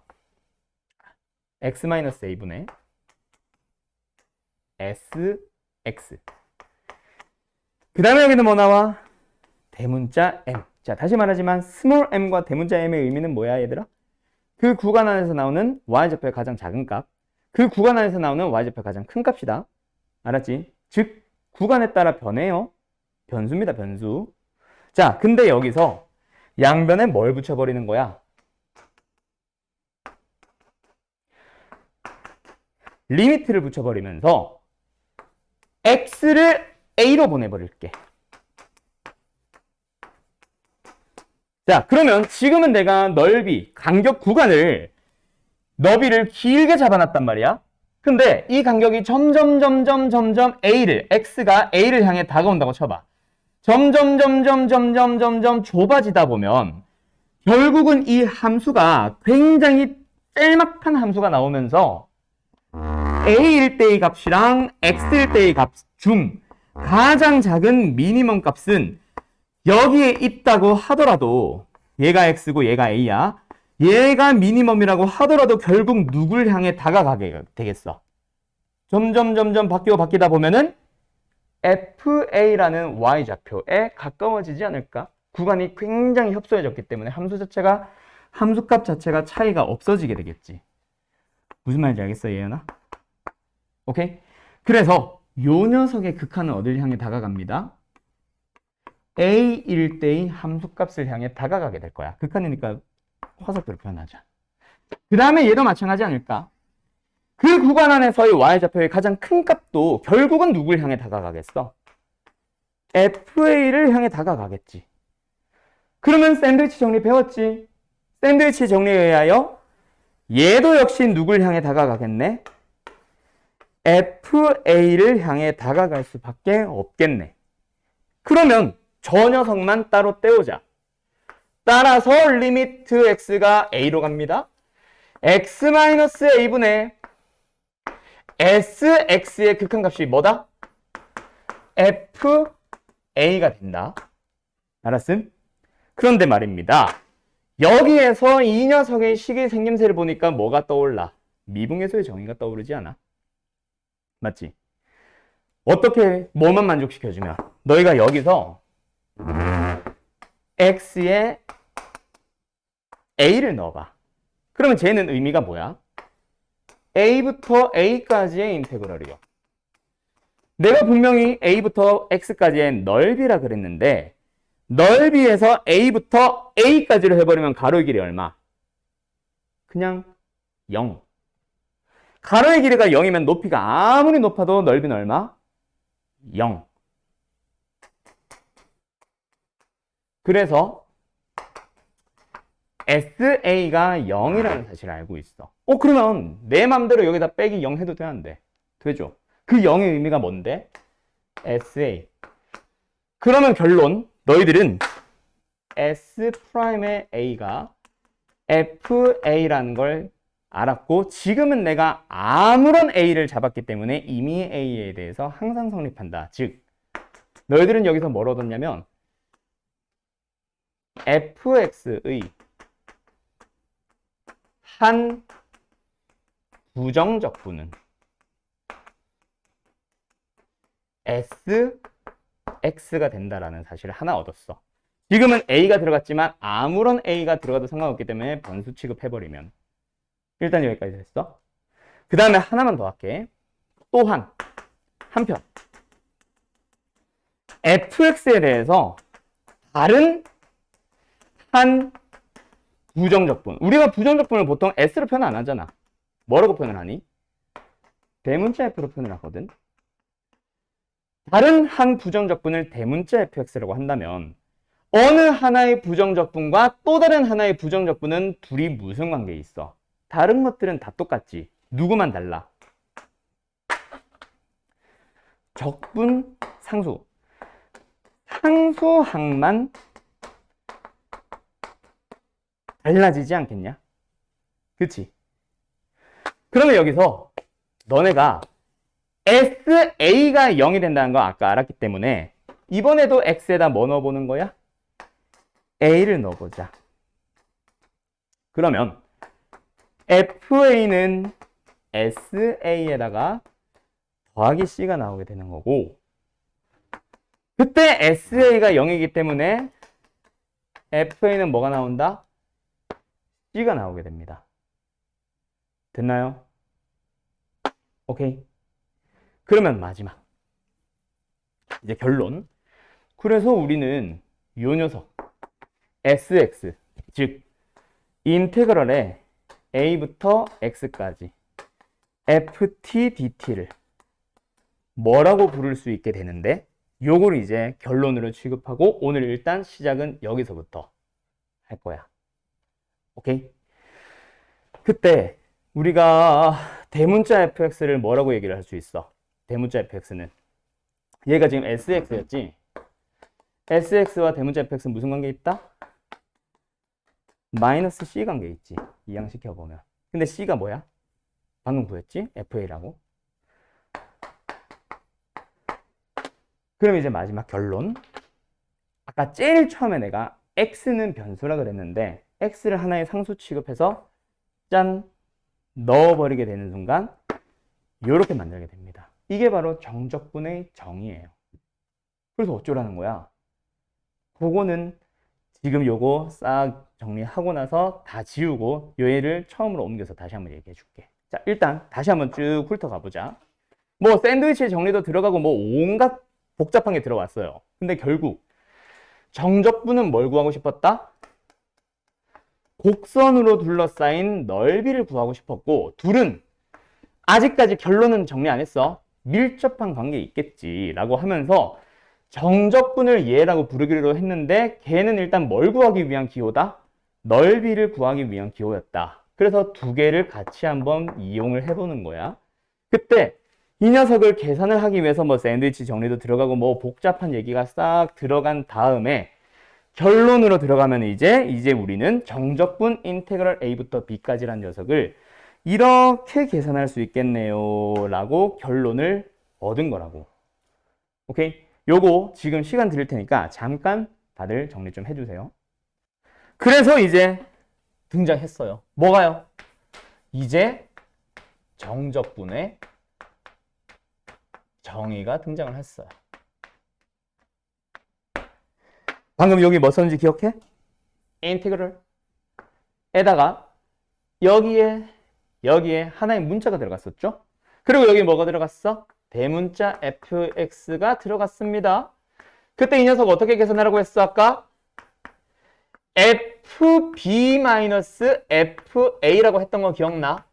x-a분의 sx. 그 다음에 여기는 뭐 나와? 대문자 m. 자, 다시 말하지만 small m과 대문자 m의 의미는 뭐야, 얘들아? 그 구간 안에서 나오는 y좌표의 가장 작은 값, 그 구간 안에서 나오는 y좌표의 가장 큰 값이다. 알았지? 즉 구간에 따라 변해요. 변수입니다, 변수. 자, 근데 여기서 양변에 뭘 붙여버리는 거야? 리미트를 붙여버리면서 x를 a로 보내버릴게. 자, 그러면 지금은 내가 넓이, 간격 구간을 너비를 길게 잡아놨단 말이야. 근데 이 간격이 점점 x가 a를 향해 다가온다고 쳐봐. 점점 좁아지다 보면 결국은 이 함수가 굉장히 짤막한 함수가 나오면서 a일 때의 값이랑 x일 때의 값 중 가장 작은 미니멈 값은 여기에 있다고 하더라도 얘가 x고 얘가 a야. 얘가 미니멈이라고 하더라도 결국 누굴 향해 다가가게 되겠어. 점점 바뀌다 보면은 FA라는 y좌표에 가까워지지 않을까? 구간이 굉장히 협소해졌기 때문에 함수값 자체가 차이가 없어지게 되겠지. 무슨 말인지 알겠어, 예연아? 오케이? 그래서 요 녀석의 극한은 어딜 향해 다가갑니다. A일 때의 함수값을 향해 다가가게 될 거야. 극한이니까 화살표로 표현하자. 그 다음에 얘도 마찬가지 아닐까? 그 구간 안에서의 y좌표의 가장 큰 값도 결국은 누굴 향해 다가가겠어? FA를 향해 다가가겠지. 그러면 샌드위치 정리 배웠지? 샌드위치 정리에 의하여 얘도 역시 누굴 향해 다가가겠네? FA를 향해 다가갈 수밖에 없겠네. 그러면 저 녀석만 따로 떼우자. 따라서 리미트 x가 a로 갑니다. x-a분의 sx의 극한값이 뭐다? fa가 된다. 알았음? 그런데 말입니다. 여기에서 이 녀석의 식의 생김새를 보니까 뭐가 떠올라? 미분계수의 정의가 떠오르지 않아? 맞지? 어떻게 뭐만 만족시켜주면 너희가 여기서 x에 a를 넣어봐. 그러면 쟤는 의미가 뭐야? a부터 a까지의 인테그럴이요. 내가 분명히 a부터 x까지의 넓이라 그랬는데 넓이에서 a부터 a까지로 해버리면 가로의 길이 얼마? 그냥 0. 가로의 길이가 0이면 높이가 아무리 높아도 넓이는 얼마? 0. 그래서 SA가 0이라는 사실을 알고 있어. 그러면 내 맘대로 여기다 빼기 0 해도 되는데. 되죠? 그 0의 의미가 뭔데? SA. 그러면 결론, 너희들은 S'의 A가 FA라는 걸 알았고, 지금은 내가 아무런 A를 잡았기 때문에 이미 A에 대해서 항상 성립한다. 즉, 너희들은 여기서 뭘 얻었냐면 fx의 한 부정적분은 sx가 된다라는 사실을 하나 얻었어. 지금은 a가 들어갔지만 아무런 a가 들어가도 상관없기 때문에 번수 취급해버리면 일단 여기까지 됐어. 그 다음에 하나만 더 할게. 또한 한편 fx에 대해서 다른 한 부정적분. 우리가 부정적분을 보통 s로 표현 안 하잖아. 뭐라고 표현을 하니? 대문자 f로 표현을 하거든. 다른 한 부정적분을 대문자 fx라고 한다면 어느 하나의 부정적분과 또 다른 하나의 부정적분은 둘이 무슨 관계에 있어? 다른 것들은 다 똑같지. 누구만 달라? 적분, 상수. 상수항만 달라지지 않겠냐? 그치? 그러면 여기서 너네가 SA가 0이 된다는 거 아까 알았기 때문에 이번에도 X에다 뭐 넣어보는 거야? A를 넣어보자. 그러면 FA는 SA에다가 더하기 C가 나오게 되는 거고, 그때 SA가 0이기 때문에 FA는 뭐가 나온다? C가 나오게 됩니다. 됐나요? 오케이. 그러면 마지막. 이제 결론. 그래서 우리는 이 녀석 SX, 즉 인테그럴의 A부터 X까지 FT DT를 뭐라고 부를 수 있게 되는데, 요걸 이제 결론으로 취급하고 오늘 일단 시작은 여기서부터 할 거야. 오케이? 그때 우리가 대문자 fx를 뭐라고 얘기를 할 수 있어? 대문자 fx는 얘가 지금 sx였지? sx와 대문자 fx는 무슨 관계 있다? 마이너스 c 관계 있지. 이항시켜보면. 근데 c가 뭐야? 방금 구했지? fa라고. 그럼 이제 마지막 결론. 아까 제일 처음에 내가 x는 변수라 그랬는데 x를 하나의 상수 취급해서 짠! 넣어버리게 되는 순간 이렇게 만들게 됩니다. 이게 바로 정적분의 정의예요. 그래서 어쩌라는 거야? 그거는 지금 요거 싹 정리하고 나서 다 지우고 요 얘를 처음으로 옮겨서 다시 한번 얘기해 줄게. 자, 일단 다시 한번 쭉 훑어가 보자. 뭐 샌드위치 정리도 들어가고 뭐 온갖 복잡한 게 들어왔어요. 근데 결국 정적분은 뭘 구하고 싶었다? 곡선으로 둘러싸인 넓이를 구하고 싶었고, 둘은 아직까지 결론은 정리 안 했어. 밀접한 관계 있겠지 라고 하면서 정적분을 얘라고 부르기로 했는데 걔는 일단 뭘 구하기 위한 기호다? 넓이를 구하기 위한 기호였다. 그래서 두 개를 같이 한번 이용을 해보는 거야. 그때 이 녀석을 계산을 하기 위해서 뭐 샌드위치 정리도 들어가고 뭐 복잡한 얘기가 싹 들어간 다음에 결론으로 들어가면 이제 우리는 정적분 인테그럴 A부터 B까지란 녀석을 이렇게 계산할 수 있겠네요 라고 결론을 얻은 거라고. 오케이? 요거 지금 시간 드릴 테니까 잠깐 다들 정리 좀 해주세요. 그래서 이제 등장했어요. 뭐가요? 이제 정적분의 정의가 등장을 했어요. 방금 여기 뭐 썼는지 기억해? 인테그럴 에다가 여기에 하나의 문자가 들어갔었죠? 그리고 여기 뭐가 들어갔어? 대문자 fx가 들어갔습니다. 그때 이 녀석 어떻게 계산하라고 했어, 아까? fb-fa라고 했던 거 기억나?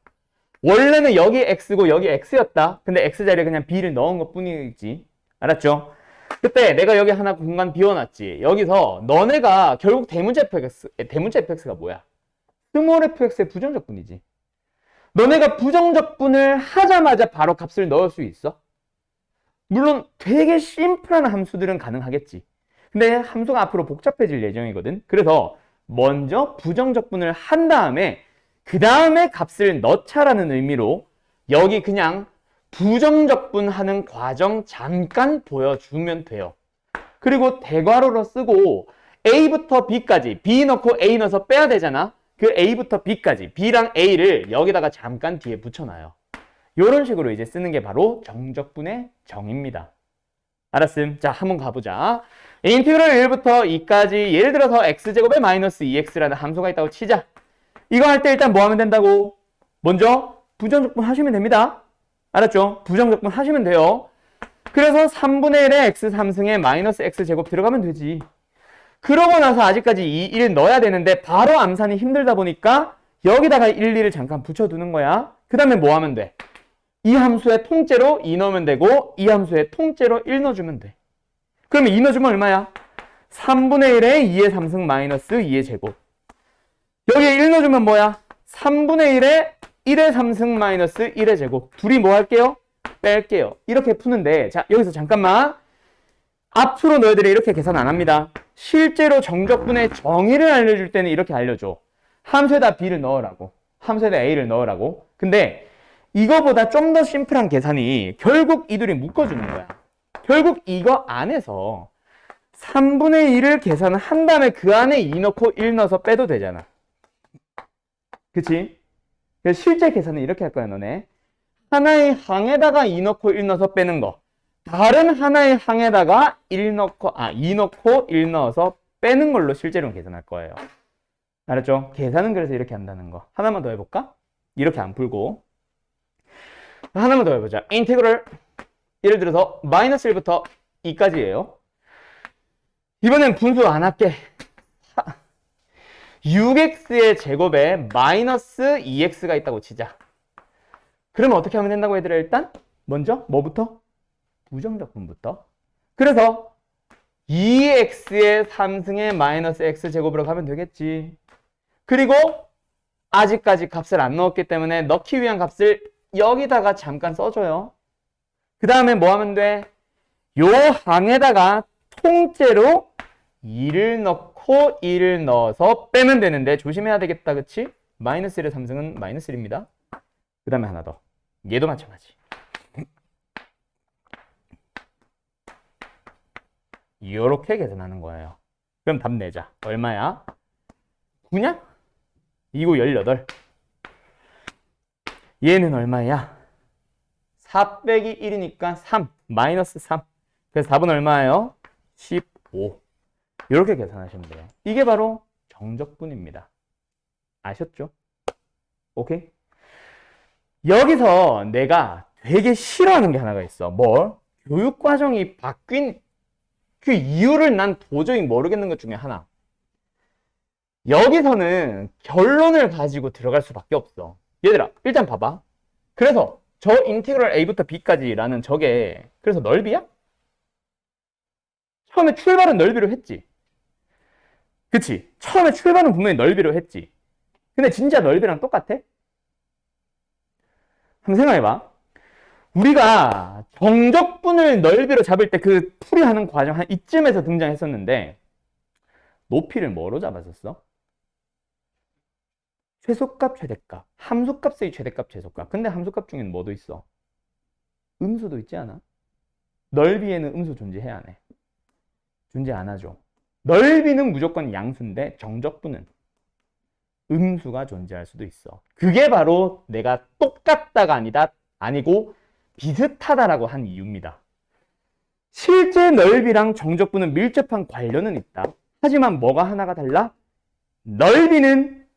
원래는 여기 x고 여기 x였다. 근데 x 자리에 그냥 b를 넣은 것 뿐이지. 알았죠? 그때 내가 여기 하나 공간 비워놨지. 여기서 너네가 결국 대문자 fx가 뭐야? 스몰 fx의 부정적분이지. 너네가 부정적분을 하자마자 바로 값을 넣을 수 있어? 물론 되게 심플한 함수들은 가능하겠지. 근데 함수가 앞으로 복잡해질 예정이거든. 그래서 먼저 부정적분을 한 다음에 그 다음에 값을 넣자라는 의미로 여기 그냥 부정적분하는 과정 잠깐 보여주면 돼요. 그리고 대괄호로 쓰고 A부터 B까지 B 넣고 A 넣어서 빼야 되잖아. 그 A부터 B까지 B랑 A를 여기다가 잠깐 뒤에 붙여놔요. 이런 식으로 이제 쓰는 게 바로 정적분의 정입니다. 알았음? 자, 한번 가보자. 인티그럴 1부터 2까지 예를 들어서 x제곱에 마이너스 2x라는 함수가 있다고 치자. 이거 할 때 일단 뭐 하면 된다고? 먼저 부정적분 하시면 됩니다. 알았죠? 부정적분 하시면 돼요. 그래서 3분의 1에 x 3승에 마이너스 x제곱 들어가면 되지. 그러고 나서 아직까지 2, 1 넣어야 되는데 바로 암산이 힘들다 보니까 여기다가 1, 2를 잠깐 붙여두는 거야. 그 다음에 뭐 하면 돼? 이 함수의 통째로 2 넣으면 되고 이 함수의 통째로 1 넣어주면 돼. 그러면 2 넣어주면 얼마야? 3분의 1에 2의 3승 마이너스 2의 제곱. 여기에 1 넣어주면 뭐야? 3분의 1에 1의 3승 마이너스 1의 제곱. 둘이 뭐 할게요? 뺄게요. 이렇게 푸는데 자 여기서 잠깐만. 앞으로 너희들이 이렇게 계산 안 합니다. 실제로 정적분의 정의를 알려줄 때는 이렇게 알려줘. 함수에다 b를 넣으라고. 함수에다 a를 넣으라고. 근데 이거보다 좀 더 심플한 계산이 결국 이 둘이 묶어주는 거야. 결국 이거 안에서 3분의 1을 계산한 다음에 그 안에 2 넣고 1 넣어서 빼도 되잖아. 그치? 그래서 실제 계산은 이렇게 할 거야, 너네. 하나의 항에다가 2 넣고 1 넣어서 빼는 거. 다른 하나의 항에다가 2 넣고 1 넣어서 빼는 걸로 실제로는 계산할 거예요. 알았죠? 계산은 그래서 이렇게 한다는 거. 하나만 더 해볼까? 이렇게 안 풀고. 하나만 더 해보자. 인테그럴 예를 들어서 마이너스 1부터 2까지예요. 이번엔 분수 안 할게. 6x의 제곱에 마이너스 2x가 있다고 치자. 그러면 어떻게 하면 된다고 얘들아? 일단 먼저 뭐부터? 부정적분부터. 그래서 2x의 3승의 마이너스 x제곱으로 가면 되겠지. 그리고 아직까지 값을 안 넣었기 때문에 넣기 위한 값을 여기다가 잠깐 써줘요. 그 다음에 뭐 하면 돼? 요 항에다가 통째로 2를 넣고 1을 넣어서 빼면 되는데 조심해야 되겠다. 그치? 마이너스 1의 3승은 마이너스 1입니다. 그 다음에 하나 더. 얘도 마찬가지. 이렇게 계산하는 거예요. 그럼 답 내자. 얼마야? 9냐? 2구 18. 얘는 얼마야? 4 빼기 1이니까 3. 마이너스 3. 그래서 답은 얼마예요? 15. 이렇게 계산하시면 돼요. 이게 바로 정적분입니다. 아셨죠? 오케이? 여기서 내가 되게 싫어하는 게 하나가 있어. 뭘? 교육과정이 바뀐 그 이유를 난 도저히 모르겠는 것 중에 하나. 여기서는 결론을 가지고 들어갈 수밖에 없어. 얘들아, 일단 봐봐. 그래서 저 인티그럴 a부터 b까지라는 저게 그래서 넓이야? 처음에 출발은 넓이로 했지. 그치? 처음에 출발은 분명히 넓이로 했지. 근데 진짜 넓이랑 똑같아? 한번 생각해봐. 우리가 정적분을 넓이로 잡을 때 그 풀이하는 과정 한 이쯤에서 등장했었는데 높이를 뭐로 잡았었어? 최소값, 최대값. 함수값의 최대값, 최소값. 근데 함수값 중에는 뭐도 있어? 음수도 있지 않아? 넓이에는 음수 존재해야 안 해? 존재 안 하죠. 넓이는 무조건 양수인데 정적분은 음수가 존재할 수도 있어. 그게 바로 내가 똑같다가 아니고 비슷하다라고 한 이유입니다. 실제 넓이랑 정적분은 밀접한 관련은 있다. 하지만 뭐가 하나가 달라? 넓이는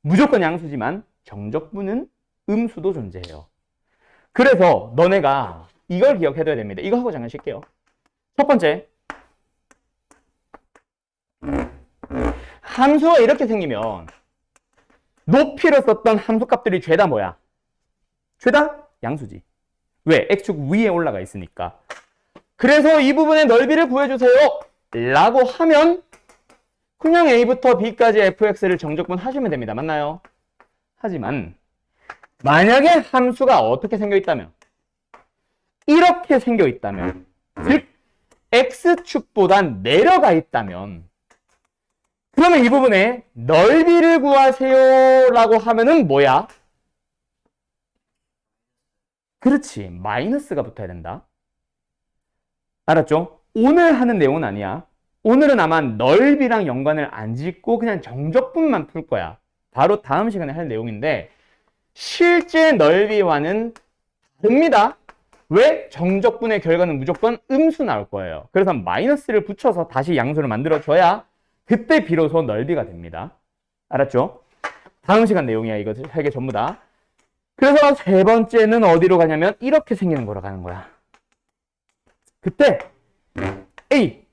무조건 양수지만 정적분은 음수도 존재해요. 그래서 너네가 이걸 기억해둬야 됩니다. 이거 하고 잠깐 쉴게요. 첫 번째, 함수가 이렇게 생기면 높이로 썼던 함수값들이 죄다 뭐야? 죄다 양수지. 왜? x축 위에 올라가 있으니까. 그래서 이 부분의 넓이를 구해주세요 라고 하면 그냥 a부터 b까지 fx를 정적분 하시면 됩니다. 맞나요? 하지만 만약에 함수가 어떻게 생겨 있다면, 이렇게 생겨 있다면, 즉 x축보다 내려가 있다면, 그러면 이 부분에 넓이를 구하세요 라고 하면은 뭐야? 그렇지, 마이너스가 붙어야 된다. 알았죠? 오늘 하는 내용은 아니야. 오늘은 아마 넓이랑 연관을 안 짓고 그냥 정적분만 풀 거야. 바로 다음 시간에 할 내용인데 실제 넓이와는 다릅니다. 왜? 정적분의 결과는 무조건 음수 나올 거예요. 그래서 마이너스를 붙여서 다시 양수를 만들어줘야 그때 비로소 넓이가 됩니다. 알았죠? 다음 시간 내용이야. 이거 세 개 전부 다. 그래서 세 번째는 어디로 가냐면 이렇게 생기는 거로 가는 거야. 그때 A,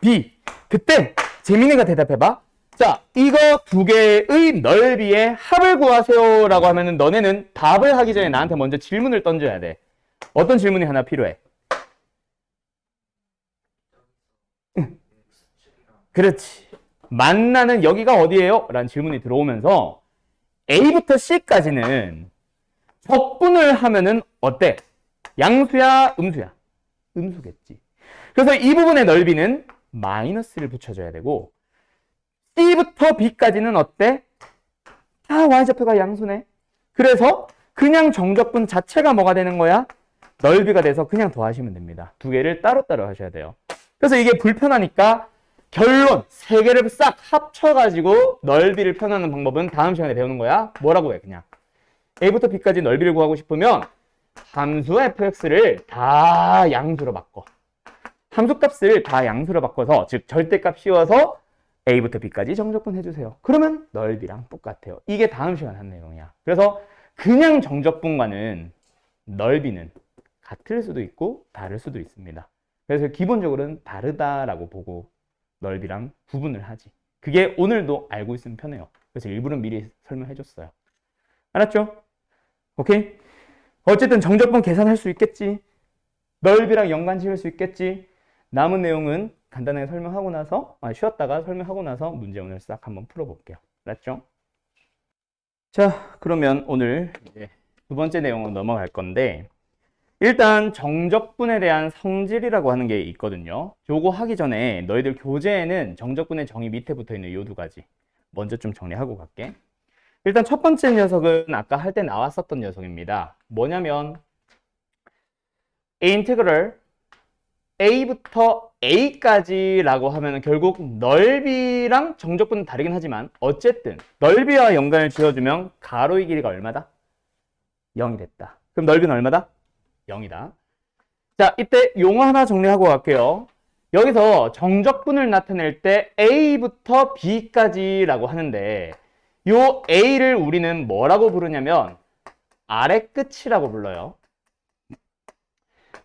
B, 그때 재민이가 대답해봐. 자, 이거 두 개의 넓이의 합을 구하세요 라고 하면은 너네는 답을 하기 전에 나한테 먼저 질문을 던져야 돼. 어떤 질문이 하나 필요해? 그렇지. 만나는 여기가 어디예요? 라는 질문이 들어오면서 A부터 C까지는 적분을 하면은 어때? 양수야, 음수야? 음수겠지. 그래서 이 부분의 넓이는 마이너스를 붙여줘야 되고 C부터 B까지는 어때? 아, y좌표가 양수네. 그래서 그냥 정적분 자체가 뭐가 되는 거야? 넓이가 돼서 그냥 더하시면 됩니다. 두 개를 따로따로 하셔야 돼요. 그래서 이게 불편하니까 결론 세 개를 싹 합쳐가지고 넓이를 표현하는 방법은 다음 시간에 배우는 거야. 뭐라고 해? 그냥 A부터 B까지 넓이를 구하고 싶으면 함수 fx를 다 양수로 바꿔. 함수값을 다 양수로 바꿔서 즉 절대값 씌워서 A부터 B까지 정적분 해주세요. 그러면 넓이랑 똑같아요. 이게 다음 시간에 한 내용이야. 그래서 그냥 정적분과는 넓이는 같을 수도 있고 다를 수도 있습니다. 그래서 기본적으로는 다르다라고 보고 넓이랑 구분을 하지. 그게 오늘도 알고 있으면 편해요. 그래서 일부러 미리 설명해줬어요. 알았죠? 오케이? 어쨌든 정적분 계산할 수 있겠지. 넓이랑 연관 지을 수 있겠지. 남은 내용은 간단하게 설명하고 나서 쉬었다가 설명하고 나서 문제 오늘 싹 한번 풀어볼게요. 알았죠? 자, 그러면 오늘 이제 두 번째 내용으로 넘어갈 건데 일단 정적분에 대한 성질이라고 하는 게 있거든요. 요거 하기 전에 너희들 교재에는 정적분의 정의 밑에 붙어있는 요 두 가지 먼저 좀 정리하고 갈게. 일단 첫 번째 녀석은 아까 할 때 나왔었던 녀석입니다. 뭐냐면 A 인테그럴 A부터 A까지라고 하면 결국 넓이랑 정적분은 다르긴 하지만 어쨌든 넓이와 연관을 지어주면 가로의 길이가 얼마다? 0이 됐다. 그럼 넓이는 얼마다? 0이다. 자, 이때 용어 하나 정리하고 갈게요. 여기서 정적분을 나타낼 때 A부터 B까지라고 하는데 요 A를 우리는 뭐라고 부르냐면 아래 끝이라고 불러요.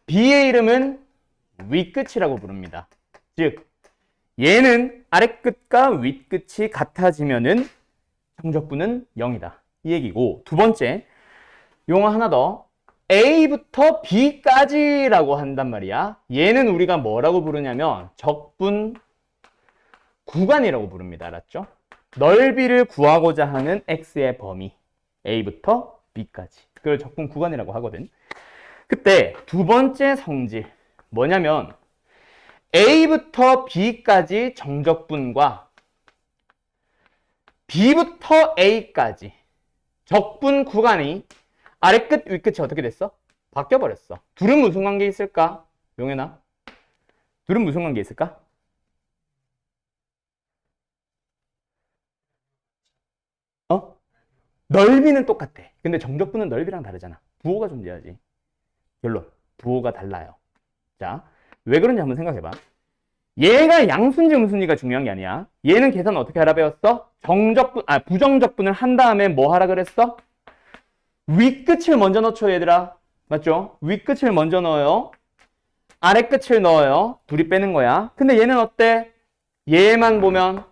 B의 이름은 윗끝이라고 부릅니다. 즉 얘는 아래끝과 윗끝이 같아지면은 정적분은 0이다. 이 얘기고 두 번째 용어 하나 더 A부터 B까지라고 한단 말이야. 얘는 우리가 뭐라고 부르냐면 적분 구간이라고 부릅니다. 알았죠? 넓이를 구하고자 하는 X의 범위 A부터 B까지 그걸 적분 구간이라고 하거든. 그때 두 번째 성질 뭐냐면 A부터 B까지 정적분과 B부터 A까지 적분 구간이 아래끝 윗끝이 어떻게 됐어? 바뀌어버렸어. 둘은 무슨 관계 있을까? 용현아 둘은 무슨 관계 있을까? 어? 넓이는 똑같아. 근데 정적분은 넓이랑 다르잖아. 부호가 존재하지. 결론 부호가 달라요. 자, 왜 그런지 한번 생각해봐. 얘가 양수인지 음수인지가 중요한 게 아니야. 얘는 계산 어떻게 하라 배웠어? 부정적분을 한 다음에 뭐 하라 그랬어? 윗끝을 먼저 넣죠, 얘들아. 맞죠? 윗끝을 먼저 넣어요. 아랫끝을 넣어요. 둘이 빼는 거야. 근데 얘는 어때? 얘만 보면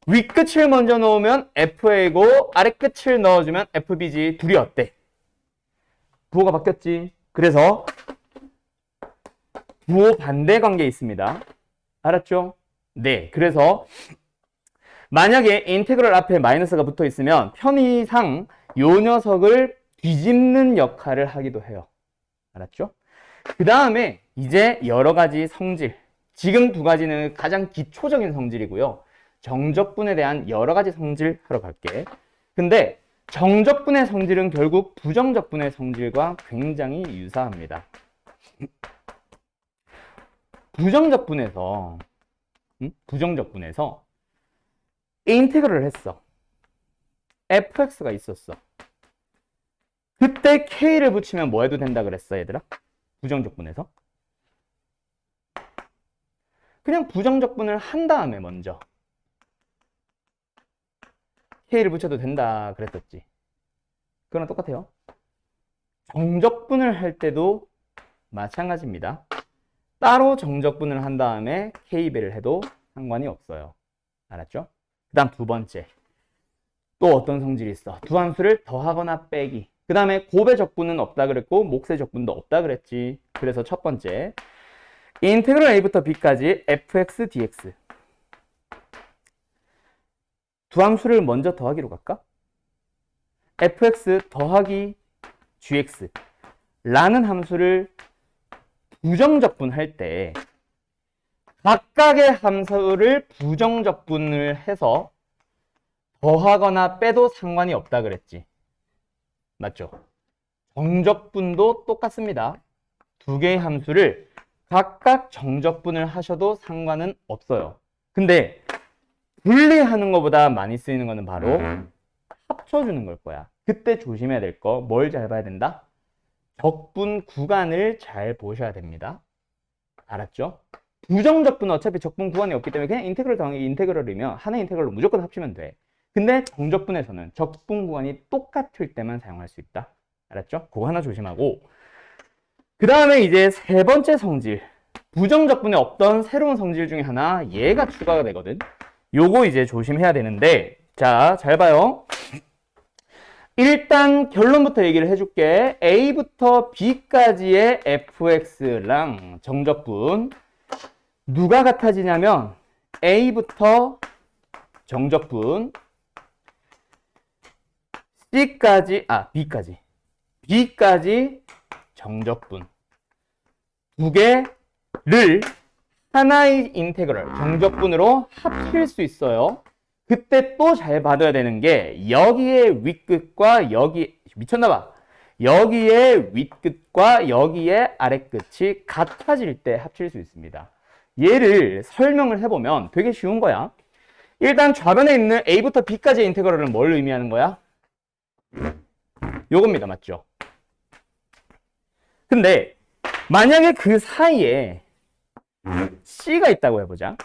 윗끝을 먼저 넣으면 FA고 아랫끝을 넣어주면 FB지. 둘이 어때? 부호가 바뀌었지. 그래서 부호 반대 관계에 있습니다. 알았죠? 네. 그래서 만약에 인테그럴 앞에 마이너스가 붙어 있으면 편의상 요 녀석을 뒤집는 역할을 하기도 해요. 알았죠? 그 다음에 이제 여러 가지 성질. 지금 두 가지는 가장 기초적인 성질이고요. 정적분에 대한 여러 가지 성질 하러 갈게. 근데 정적분의 성질은 결국 부정적분의 성질과 굉장히 유사합니다. 부정적분에서 인테그럴을 했어. fx가 있었어. 그때 k를 붙이면 뭐 해도 된다 그랬어, 얘들아? 부정적분에서. 그냥 부정적분을 한 다음에 먼저 k를 붙여도 된다 그랬었지. 그거랑 똑같아요. 정적분을 할 때도 마찬가지입니다. 따로 정적분을 한 다음에 k배를 해도 상관이 없어요. 알았죠? 그 다음 두 번째. 또 어떤 성질이 있어? 두 함수를 더하거나 빼기. 그 다음에 곱의 적분은 없다 그랬고 몫의 적분도 없다 그랬지. 그래서 첫 번째 인테그럴 a부터 b까지 fx dx. 두 함수를 먼저 더하기로 갈까? fx 더하기 gx 라는 함수를 부정적분할 때 각각의 함수를 부정적분을 해서 더하거나 빼도 상관이 없다 그랬지. 맞죠? 정적분도 똑같습니다. 두 개의 함수를 각각 정적분을 하셔도 상관은 없어요. 근데 분리하는 것보다 많이 쓰이는 거는 바로 합쳐주는 걸 거야. 그때 조심해야 될 거 뭘 잘 봐야 된다? 적분 구간을 잘 보셔야 됩니다. 알았죠? 부정적분은 어차피 적분 구간이 없기 때문에 그냥 인테그럴 더하기 인테그럴이면 하나의 인테그럴로 무조건 합치면 돼. 근데 정적분에서는 적분 구간이 똑같을 때만 사용할 수 있다. 알았죠? 그거 하나 조심하고 그 다음에 이제 세 번째 성질. 부정적분에 없던 새로운 성질 중에 하나 얘가 추가가 되거든. 요거 이제 조심해야 되는데 자, 잘 봐요. 일단 결론부터 얘기를 해줄게. A부터 B까지의 fx랑 정적분 누가 같아지냐면 A부터 정적분 B까지 정적분 두 개를 하나의 인테그럴 정적분으로 합칠 수 있어요. 그때 또 잘 받아야 되는 게 여기에 윗끝과 여기에 윗끝과 여기에 아랫끝이 같아질 때 합칠 수 있습니다. 얘를 설명을 해보면 되게 쉬운 거야. 일단 좌변에 있는 A부터 B까지의 인테그럴은 뭘 의미하는 거야? 요겁니다. 맞죠? 근데 만약에 그 사이에 C가 있다고 해보자.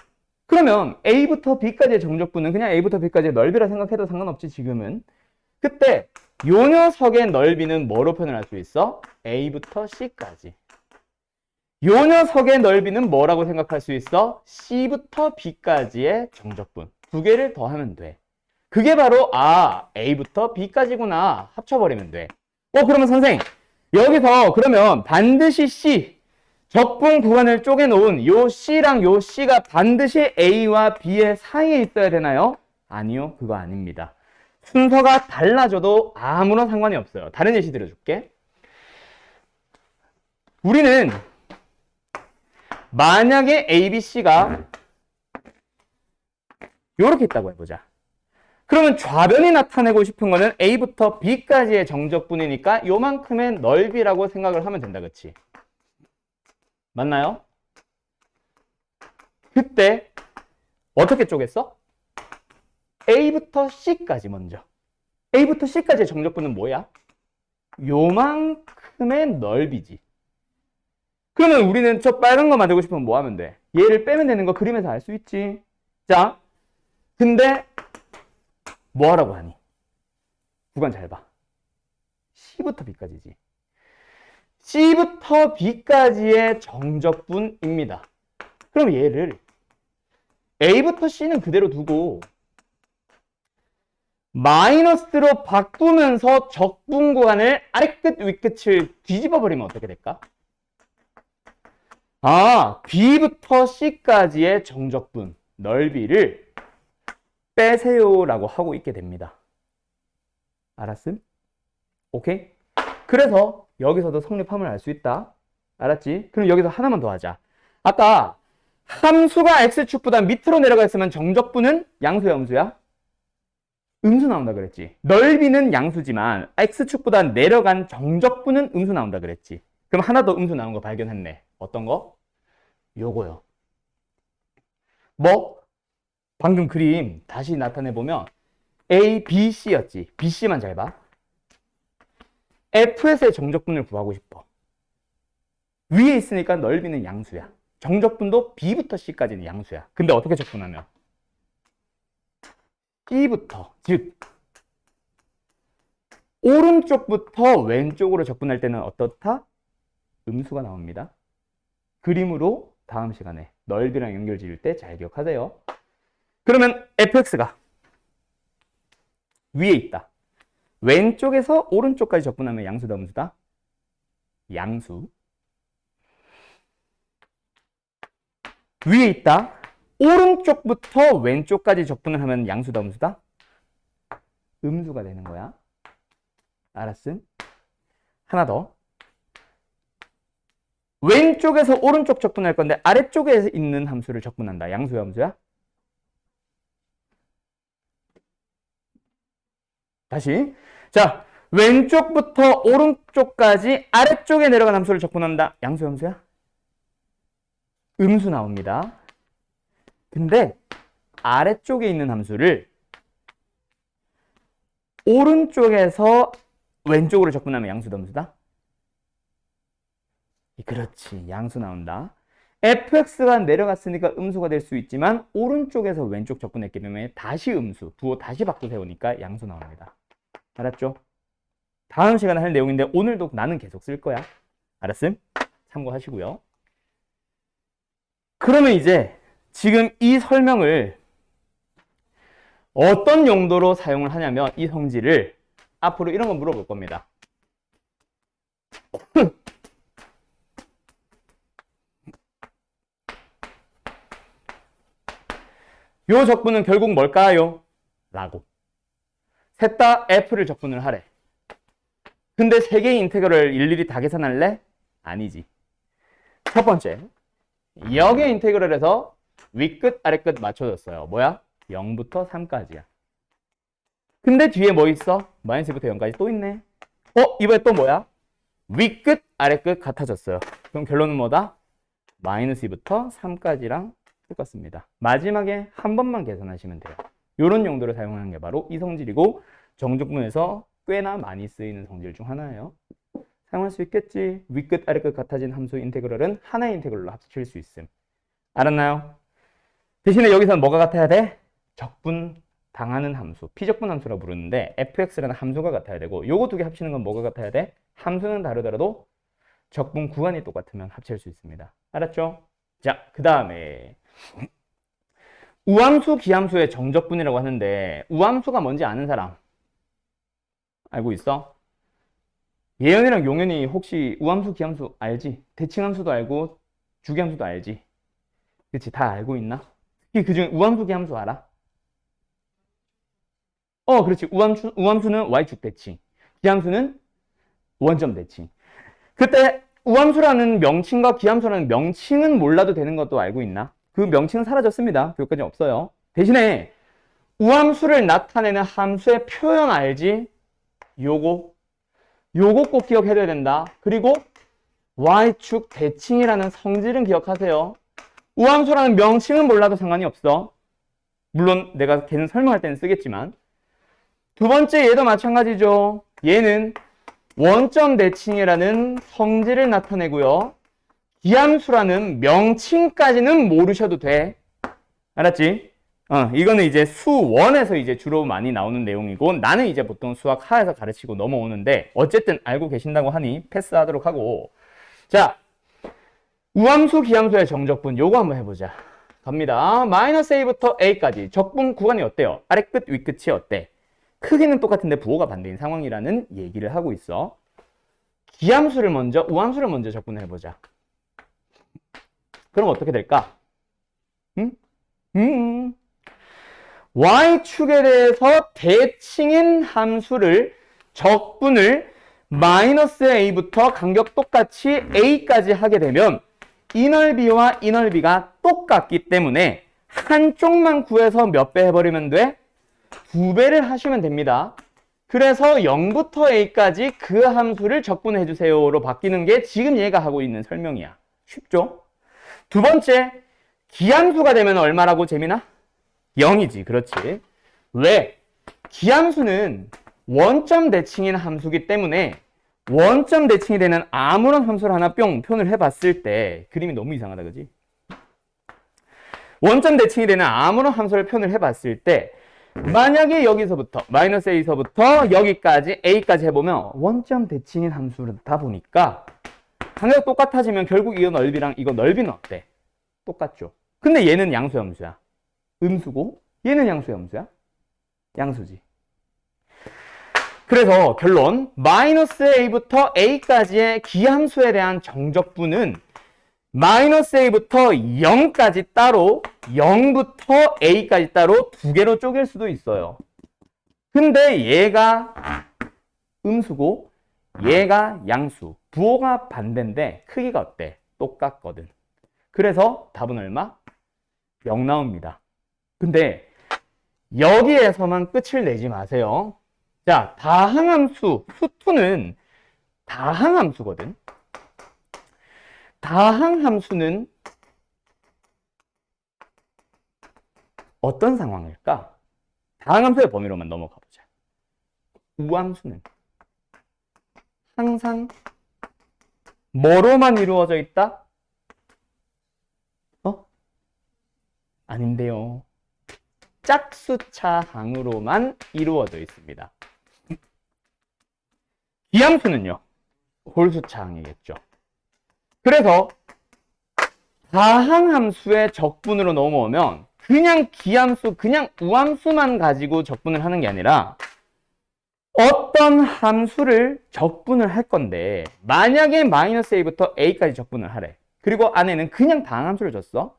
그러면 A부터 B까지의 정적분은 그냥 A부터 B까지의 넓이라 생각해도 상관없지 지금은. 그때 요 녀석의 넓이는 뭐로 표현할 수 있어? A부터 C까지. 요 녀석의 넓이는 뭐라고 생각할 수 있어? C부터 B까지의 정적분. 두 개를 더하면 돼. 그게 바로 A부터 B까지구나. 합쳐버리면 돼. 그러면 선생님 여기서 그러면 반드시 C 적분 구간을 쪼개놓은 요 C랑 요 C가 반드시 A와 B의 사이에 있어야 되나요? 아니요, 그거 아닙니다. 순서가 달라져도 아무런 상관이 없어요. 다른 예시 들어줄게. 우리는 만약에 A, B, C가 요렇게 있다고 해보자. 그러면 좌변이 나타내고 싶은 거는 A부터 B까지의 정적분이니까 요만큼의 넓이라고 생각을 하면 된다, 그치? 맞나요? 그때 어떻게 쪼갰어? A부터 C까지 먼저. A부터 C까지의 정적분은 뭐야? 요만큼의 넓이지. 그러면 우리는 저 빨간 거 만들고 싶으면 뭐 하면 돼? 얘를 빼면 되는 거 그림에서 알 수 있지. 자, 근데 뭐 하라고 하니? 구간 잘 봐. C부터 B까지지. C부터 B까지의 정적분입니다. 그럼 얘를 A부터 C는 그대로 두고 마이너스로 바꾸면서 적분 구간을 아래끝 윗끝을 뒤집어 버리면 어떻게 될까? 아, B부터 C까지의 정적분 넓이를 빼세요라고 하고 있게 됩니다. 알았음? 오케이? 그래서 여기서도 성립함을 알 수 있다. 알았지? 그럼 여기서 하나만 더 하자. 아까 함수가 x축보다 밑으로 내려가 있으면 정적분은 양수야, 음수야? 음수 나온다 그랬지. 넓이는 양수지만 x축보다 내려간 정적분은 음수 나온다 그랬지. 그럼 하나 더 음수 나온 거 발견했네. 어떤 거? 요거요. 뭐? 방금 그림 다시 나타내보면 A, B, C였지. B, C만 잘 봐. F에서의 정적분을 구하고 싶어. 위에 있으니까 넓이는 양수야. 정적분도 B부터 C까지는 양수야. 근데 어떻게 적분하면? C부터, 즉 오른쪽부터 왼쪽으로 적분할 때는 어떻다? 음수가 나옵니다. 그림으로 다음 시간에 넓이랑 연결 지을 때 잘 기억하세요. 그러면 fx가 위에 있다. 왼쪽에서 오른쪽까지 적분하면 양수다, 음수다? 양수. 위에 있다. 오른쪽부터 왼쪽까지 적분을 하면 양수다, 음수다? 음수가 되는 거야. 알았음? 하나 더. 왼쪽에서 오른쪽 적분할 건데 아래쪽에 있는 함수를 적분한다. 양수야, 음수야? 다시. 자, 왼쪽부터 오른쪽까지 아래쪽에 내려간 함수를 적분한다. 양수야, 음수야? 음수 나옵니다. 근데 아래쪽에 있는 함수를 오른쪽에서 왼쪽으로 적분하면 양수다, 음수다? 그렇지, 양수 나온다. fx가 내려갔으니까 음수가 될 수 있지만 오른쪽에서 왼쪽 적분했기 때문에 다시 음수, 부호 다시 바꿔 세우니까 양수 나옵니다. 알았죠? 다음 시간에 할 내용인데 오늘도 나는 계속 쓸 거야. 알았음? 참고하시고요. 그러면 이제 지금 이 설명을 어떤 용도로 사용을 하냐면 이 성질을 앞으로 이런 거 물어볼 겁니다. 요 적분은 결국 뭘까요? 라고. 셋 다 f를 적분을 하래. 근데 세 개의 인테그럴을 일일이 다 계산할래? 아니지. 첫 번째, 여기의 인테그럴에서 윗끝 아래끝 맞춰줬어요. 뭐야? 0부터 3까지야. 근데 뒤에 뭐 있어? 마이너스부터 0까지 또 있네. 이번에 또 뭐야? 윗끝 아래끝 같아졌어요. 그럼 결론은 뭐다? 마이너스 2부터 3까지랑 똑같습니다. 마지막에 한 번만 계산하시면 돼요. 이런 용도로 사용하는 게 바로 이 성질이고 정적분에서 꽤나 많이 쓰이는 성질 중 하나예요. 사용할 수 있겠지. 윗끝 아래끝 같아진 함수 인테그럴은 하나의 인테그럴로 합칠 수 있음. 알았나요? 대신에 여기서는 뭐가 같아야 돼? 적분 당하는 함수, 피적분 함수라고 부르는데 fx라는 함수가 같아야 되고 요거 두 개 합치는 건 뭐가 같아야 돼? 함수는 다르더라도 적분 구간이 똑같으면 합칠 수 있습니다. 알았죠? 자, 그 다음에 우함수, 기함수의 정적분이라고 하는데 우함수가 뭔지 아는 사람? 알고 있어? 예연이랑 용연이 혹시 우함수, 기함수 알지? 대칭함수도 알고 주기함수도 알지? 그치? 다 알고 있나? 특히 그중에 우함수, 기함수 알아? 그렇지. 우함수는 y축 대칭, 기함수는 원점 대칭. 그때 우함수라는 명칭과 기함수라는 명칭은 몰라도 되는 것도 알고 있나? 그 명칭은 사라졌습니다. 교육과정 없어요. 대신에 우함수를 나타내는 함수의 표현 알지? 요거 꼭 기억해둬야 된다. 그리고 y축 대칭이라는 성질은 기억하세요. 우함수라는 명칭은 몰라도 상관이 없어. 물론 내가 걔는 설명할 때는 쓰겠지만. 두 번째 얘도 마찬가지죠. 얘는 원점 대칭이라는 성질을 나타내고요. 기함수라는 명칭까지는 모르셔도 돼. 알았지? 이거는 이제 수원에서 이제 주로 많이 나오는 내용이고, 나는 이제 보통 수학 하에서 가르치고 넘어오는데, 어쨌든 알고 계신다고 하니 패스하도록 하고. 자, 우함수, 기함수의 정적분 요거 한번 해보자. 갑니다. 마이너스 a부터 a까지 적분 구간이 어때요? 아래 끝, 위 끝이 어때? 크기는 똑같은데 부호가 반대인 상황이라는 얘기를 하고 있어. 기함수를 먼저, 우함수를 먼저 적분을 해보자. 그럼 어떻게 될까? y축에 대해서 대칭인 함수를 적분을 마이너스 a부터 간격 똑같이 a까지 하게 되면 이 넓이와 이 넓이가 똑같기 때문에 한쪽만 구해서 몇 배 해버리면 돼? 2배를 하시면 됩니다. 그래서 0부터 a까지 그 함수를 적분해 주세요로 바뀌는 게 지금 얘가 하고 있는 설명이야. 쉽죠? 두 번째, 기함수가 되면 얼마라고, 재민아? 0이지. 그렇지. 왜? 기함수는 원점 대칭인 함수기 때문에 원점 대칭이 되는 아무런 함수를 하나 뿅 표현을 해봤을 때 그림이 너무 이상하다, 그지? 원점 대칭이 되는 아무런 함수를 표현을 해봤을 때 만약에 여기서부터 마이너스 a서부터 여기까지 a까지 해보면 원점 대칭인 함수다 보니까 간격 똑같아지면 결국 이 넓이랑 이거 넓이는 어때? 똑같죠. 근데 얘는 양수 함수야. 음수고 얘는 양수 함수야. 양수지. 그래서 결론, 마이너스 a부터 a까지의 기함수에 대한 정적분은 마이너스 a부터 0까지 따로, 0부터 a까지 따로 두 개로 쪼갤 수도 있어요. 근데 얘가 음수고 얘가 양수, 부호가 반대인데 크기가 어때? 똑같거든. 그래서 답은 얼마? 0 나옵니다. 근데 여기에서만 끝을 내지 마세요. 자, 다항함수, 수투는 다항함수거든. 다항함수는 어떤 상황일까? 다항함수의 범위로만 넘어가 보자. 우함수는 항상 뭐로만 이루어져 있다? 아닌데요. 짝수차항으로만 이루어져 있습니다. 기함수는요, 홀수차항이겠죠. 그래서 다항함수의 적분으로 넘어오면 그냥 기함수, 그냥 우함수만 가지고 적분을 하는 게 아니라 어떤 함수를 적분을 할 건데 만약에 마이너스 a부터 a까지 적분을 하래. 그리고 안에는 그냥 다항함수를 줬어.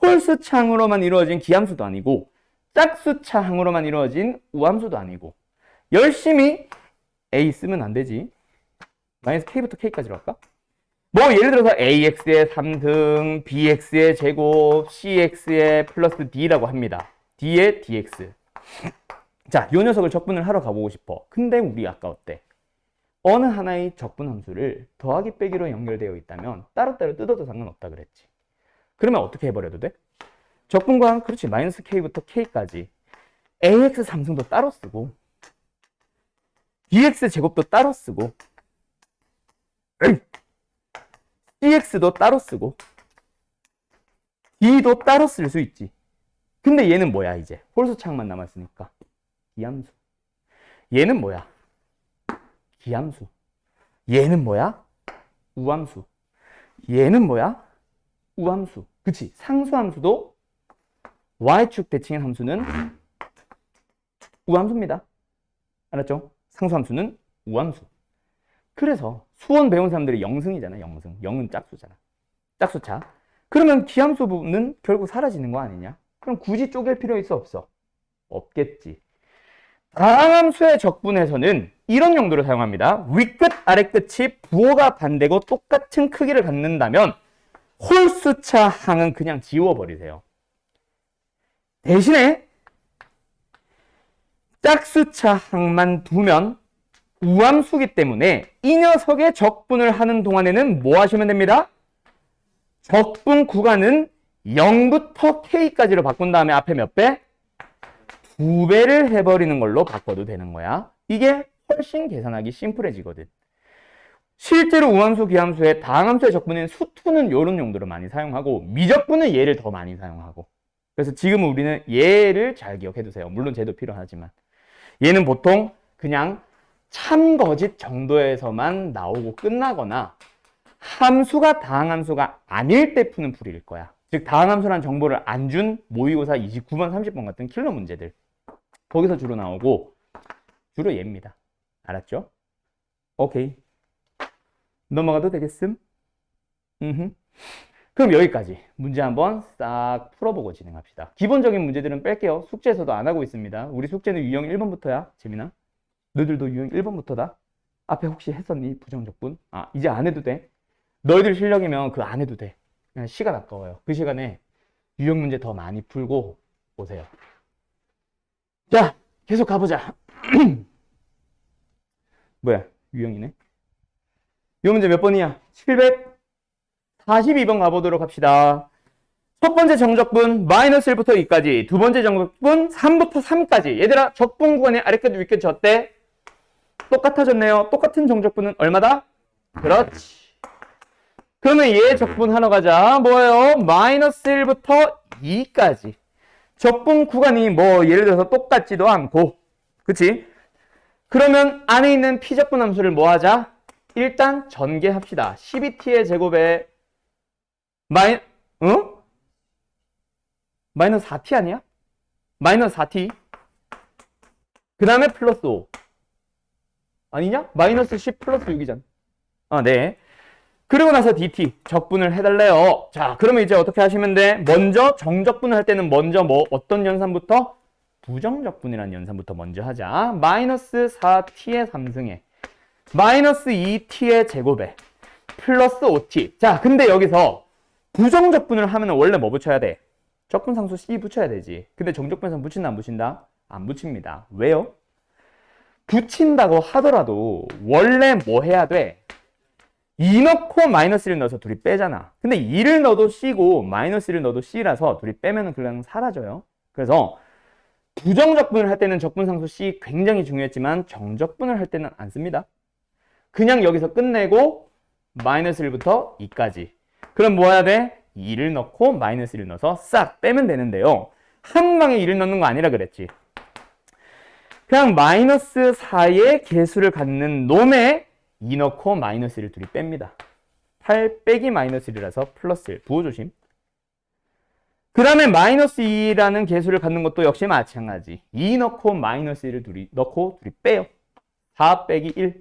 홀수차항으로만 이루어진 기함수도 아니고 짝수차항으로만 이루어진 우함수도 아니고 열심히 a 쓰면 안 되지. 마이너스 k부터 k까지로 할까? 뭐 예를 들어서 ax의 3등, bx의 제곱, cx의 플러스 d라고 합니다. d의 dx. 자, 이 녀석을 적분을 하러 가보고 싶어. 근데 우리 아까 어때? 어느 하나의 적분 함수를 더하기 빼기로 연결되어 있다면 따로따로 뜯어도 상관없다 그랬지. 그러면 어떻게 해버려도 돼? 적분과 그렇지, 마이너스 k부터 k까지 ax 3승도 따로 쓰고 bx 제곱도 따로 쓰고 cx도 따로 쓰고 d도 따로 쓸 수 있지. 근데 얘는 뭐야? 이제 홀수차항만 남았으니까 기함수. 얘는 뭐야? 기함수. 얘는 뭐야? 우함수. 얘는 뭐야? 우함수. 그치? 상수함수도 y축 대칭인 함수는 우함수입니다. 알았죠? 상수함수는 우함수. 그래서 수원 배운 사람들이 영승이잖아. 영승. 영은 짝수잖아. 짝수차. 그러면 기함수 부분은 결국 사라지는 거 아니냐? 그럼 굳이 쪼갤 필요 있어? 없어? 없겠지. 다항함수의 적분에서는 이런 용도로 사용합니다. 윗끝, 아래끝이 부호가 반대고 똑같은 크기를 갖는다면 홀수차항은 그냥 지워버리세요. 대신에 짝수차항만 두면 우함수기 때문에 이 녀석의 적분을 하는 동안에는 뭐 하시면 됩니다? 적분 구간은 0부터 k까지로 바꾼 다음에 앞에 몇 배? 2배를 해버리는 걸로 바꿔도 되는 거야. 이게 훨씬 계산하기 심플해지거든. 실제로 우함수, 귀함수의 다항함수의 적분인 수투는 이런 용도로 많이 사용하고 미적분은 얘를 더 많이 사용하고 그래서 지금은 우리는 얘를 잘 기억해 두세요. 물론 쟤도 필요하지만 얘는 보통 그냥 참거짓 정도에서만 나오고 끝나거나 함수가 다항함수가 아닐 때 푸는 풀이일 거야. 즉 다항함수란 정보를 안 준 모의고사 29번, 30번 같은 킬러 문제들 거기서 주로 나오고 주로 얘입니다. 알았죠? 오케이. 넘어가도 되겠음? 그럼 여기까지 문제 한번 싹 풀어보고 진행합시다. 기본적인 문제들은 뺄게요. 숙제에서도 안 하고 있습니다. 우리 숙제는 유형 1번부터야. 재민아. 너희들도 유형 1번부터다. 앞에 혹시 했었니? 부정적분? 아, 이제 안 해도 돼. 너희들 실력이면 그 안 해도 돼. 그냥 시간 아까워요. 그 시간에 유형 문제 더 많이 풀고 오세요. 자, 계속 가보자. 뭐야? 유형이네. 이 문제 몇 번이야? 742번 가보도록 합시다. 첫 번째 정적분 마이너스 1부터 2까지, 두 번째 정적분 3부터 3까지. 얘들아, 적분 구간의 아래까지 위까지 어때? 똑같아졌네요. 똑같은 정적분은 얼마다? 그렇지. 그러면 얘 적분 하러 가자. 뭐예요? 마이너스 1부터 2까지. 적분 구간이 뭐 예를 들어서 똑같지도 않고, 그치? 그러면 안에 있는 피적분 함수를 뭐 하자? 일단 전개합시다. 12t의 제곱에 마이너스 4t 아니야? 마이너스 4t. 그 다음에 플러스 5. 아니냐? 마이너스 10 플러스 6이잖아. 아, 네. 그리고 나서 dt 적분을 해달래요. 자, 그러면 이제 어떻게 하시면 돼? 먼저 정적분을 할 때는 먼저 뭐 어떤 연산부터? 부정적분이라는 연산부터 먼저 하자. 마이너스 4t의 3승에 마이너스 2t의 제곱에 플러스 5t. 자, 근데 여기서 부정적분을 하면 원래 뭐 붙여야 돼? 적분상수 c 붙여야 되지. 근데 정적분상 붙인다 안 붙인다? 안 붙입니다. 왜요? 붙인다고 하더라도 원래 뭐 해야 돼? 2 넣고 마이너스 1 넣어서 둘이 빼잖아. 근데 2를 넣어도 c고 마이너스 1을 넣어도 c라서 둘이 빼면은 그냥 사라져요. 그래서 부정적분을 할 때는 적분상수 c 굉장히 중요했지만 정적분을 할 때는 안 씁니다. 그냥 여기서 끝내고 마이너스 1부터 2까지. 그럼 뭐 해야 돼? 2를 넣고 마이너스 1을 넣어서 싹 빼면 되는데요. 한 방에 2를 넣는 거 아니라 그랬지. 그냥 마이너스 4의 개수를 갖는 놈에 2 넣고 마이너스 1을 둘이 뺍니다. 8 빼기 마이너스 1이라서 플러스 1. 부호 조심. 그 다음에 마이너스 2라는 개수를 갖는 것도 역시 마찬가지. 2 넣고 마이너스 1을 둘이 넣고 둘이 빼요. 4 빼기 1.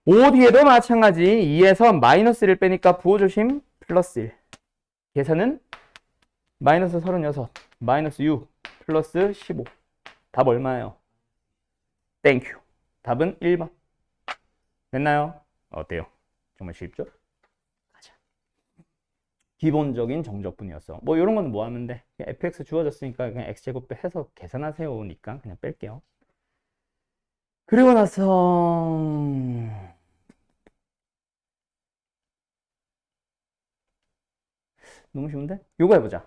5 뒤에도 마찬가지. 2에서 마이너스 1을 빼니까 부호 조심. 플러스 1. 계산은 마이너스 36, 마이너스 6, 플러스 15. 답 얼마예요? 땡큐. 답은 1번. 됐나요? 어때요? 정말 쉽죠? 가자. 기본적인 정적분이었어. 뭐 이런 건 뭐 하면 돼? 그냥 fx 주어졌으니까 그냥 x제곱 해서 계산하세요니까 그냥 뺄게요. 그리고 나서 너무 쉬운데? 요거 해보자.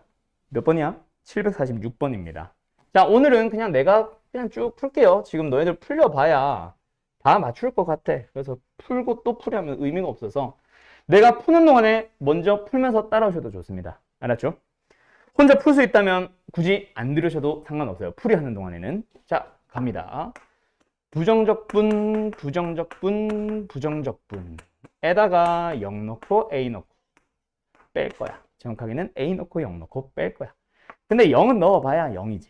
몇 번이야? 746번입니다. 자, 오늘은 그냥 내가 그냥 쭉 풀게요. 지금 너희들 풀려봐야 다 맞출 것 같아. 그래서 풀고 또 풀이하면 의미가 없어서 내가 푸는 동안에 먼저 풀면서 따라오셔도 좋습니다. 알았죠? 혼자 풀 수 있다면 굳이 안 들으셔도 상관없어요. 풀이하는 동안에는. 자, 갑니다. 부정적분, 부정적분, 부정적분에다가 0 넣고 A 넣고 뺄 거야. 정확하게는 A 넣고 0 넣고 뺄 거야. 근데 0은 넣어봐야 0이지.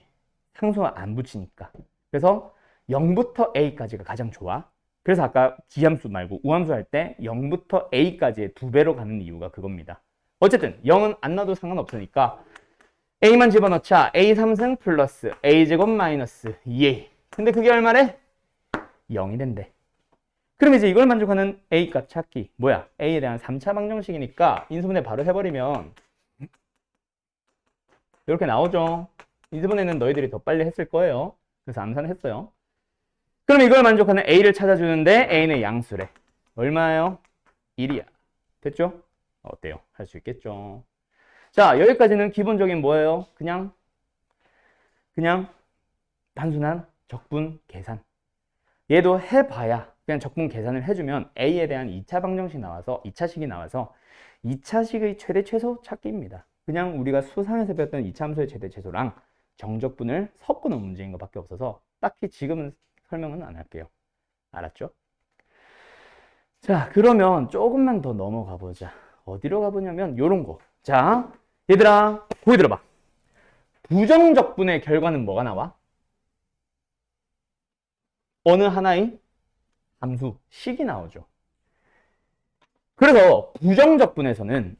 상수가 안 붙이니까. 그래서 0부터 A까지가 가장 좋아. 그래서 아까 기함수 말고 우함수 할 때 0부터 A까지의 2배로 가는 이유가 그겁니다. 어쨌든 0은 안 넣어도 상관없으니까 A만 집어넣자. A 3승 플러스 A제곱 마이너스 2A. 근데 그게 얼마래? 0이 된대. 그럼 이제 이걸 만족하는 A 값 찾기. 뭐야? A에 대한 3차 방정식이니까 인수분해 바로 해버리면 이렇게 나오죠. 이번에는 너희들이 더 빨리 했을 거예요. 그래서 암산을 했어요. 그럼 이걸 만족하는 A를 찾아주는데 A는 양수래. 얼마예요? 1이야. 됐죠? 어때요? 할 수 있겠죠? 자, 여기까지는 기본적인 뭐예요? 그냥 단순한 적분 계산. 얘도 해봐야 그냥 적분 계산을 해주면 A에 대한 2차 방정식 나와서 2차식이 나와서 2차식의 최대 최소 찾기입니다. 그냥 우리가 수상에서 배웠던 2차 함수의 최대 최소랑 정적분을 섞어놓은 문제인 것밖에 없어서 딱히 지금은 설명은 안 할게요. 알았죠? 자, 그러면 조금만 더 넘어가 보자. 어디로 가보냐면 요런 거. 자, 얘들아 보기 들어봐. 부정적분의 결과는 뭐가 나와? 어느 하나의 함수, 식이 나오죠. 그래서 부정적분에서는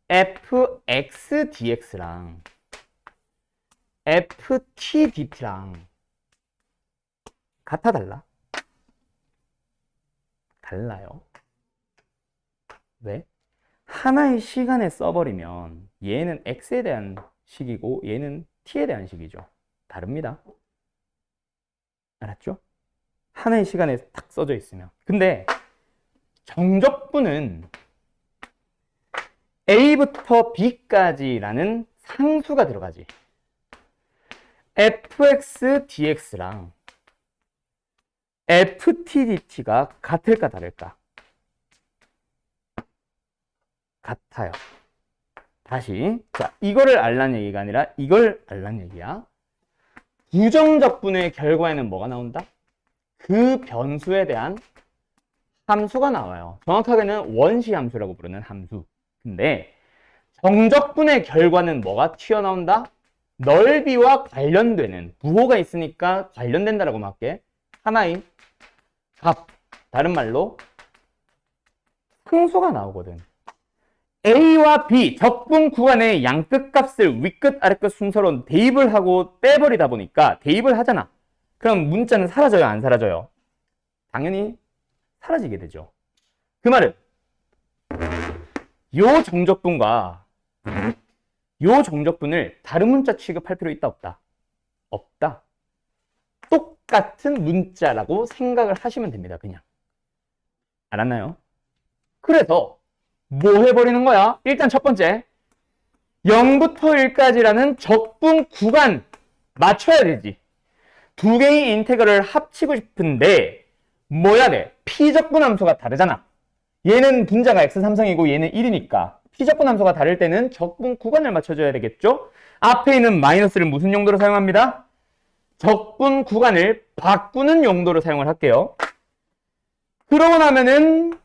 fx_dx랑 ft_dt랑 같아 달라? 달라요. 왜? 하나의 시간에 써버리면 얘는 x에 대한 식이고 얘는 t에 대한 식이죠. 다릅니다. 알았죠? 하나의 시간에 딱 써져 있으면. 근데 정적분은 a부터 b까지라는 상수가 들어가지. fx dx랑 ft dt가 같을까 다를까? 같아요. 다시. 자, 이거를 알란 얘기가 아니라 이걸 알란 얘기야. 부정적분의 결과에는 뭐가 나온다? 그 변수에 대한 함수가 나와요. 정확하게는 원시 함수라고 부르는 함수. 근데 정적분의 결과는 뭐가 튀어나온다? 넓이와 관련되는 부호가 있으니까 관련된다라고 할게. 하나의 값, 다른 말로 상수가 나오거든. A와 B 적분 구간의 양끝 값을 윗끝 아래끝 순서로 대입을 하고 빼버리다 보니까 대입을 하잖아. 그럼 문자는 사라져요, 안 사라져요? 당연히 사라지게 되죠. 그 말은 요 정적분과 요 정적분을 다른 문자 취급할 필요 있다, 없다? 없다. 똑같은 문자라고 생각을 하시면 됩니다, 그냥. 알았나요? 그래서 뭐 해버리는 거야? 일단 첫 번째, 0부터 1까지라는 적분 구간 맞춰야 되지. 두 개의 인테그럴을 합치고 싶은데 뭐 해야 돼? 피적분 함수가 다르잖아. 얘는 분자가 x3성이고 얘는 1이니까 피적분 함수가 다를 때는 적분 구간을 맞춰줘야 되겠죠? 앞에 있는 마이너스를 무슨 용도로 사용합니다? 적분 구간을 바꾸는 용도로 사용을 할게요. 그러고 나면은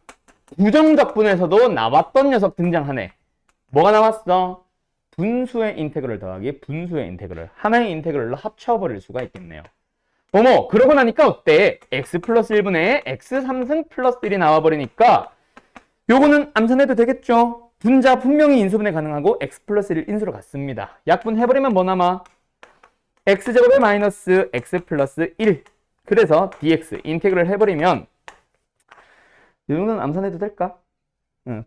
부정적분에서도 나왔던 녀석 등장하네. 뭐가 나왔어? 분수의 인테그럴 더하기 분수의 인테그럴. 하나의 인테그럴로 합쳐버릴 수가 있겠네요. 어머, 그러고 나니까 어때? x 플러스 1분의 x 3승 플러스 1이 나와버리니까 요거는 암산해도 되겠죠? 분자 분명히 인수분해 가능하고 x 플러스 1 인수로 같습니다. 약분해버리면 뭐 남아? x제곱의 마이너스 x 플러스 1. 그래서 dx 인테그럴 해버리면 이 정도는 암산해도 될까?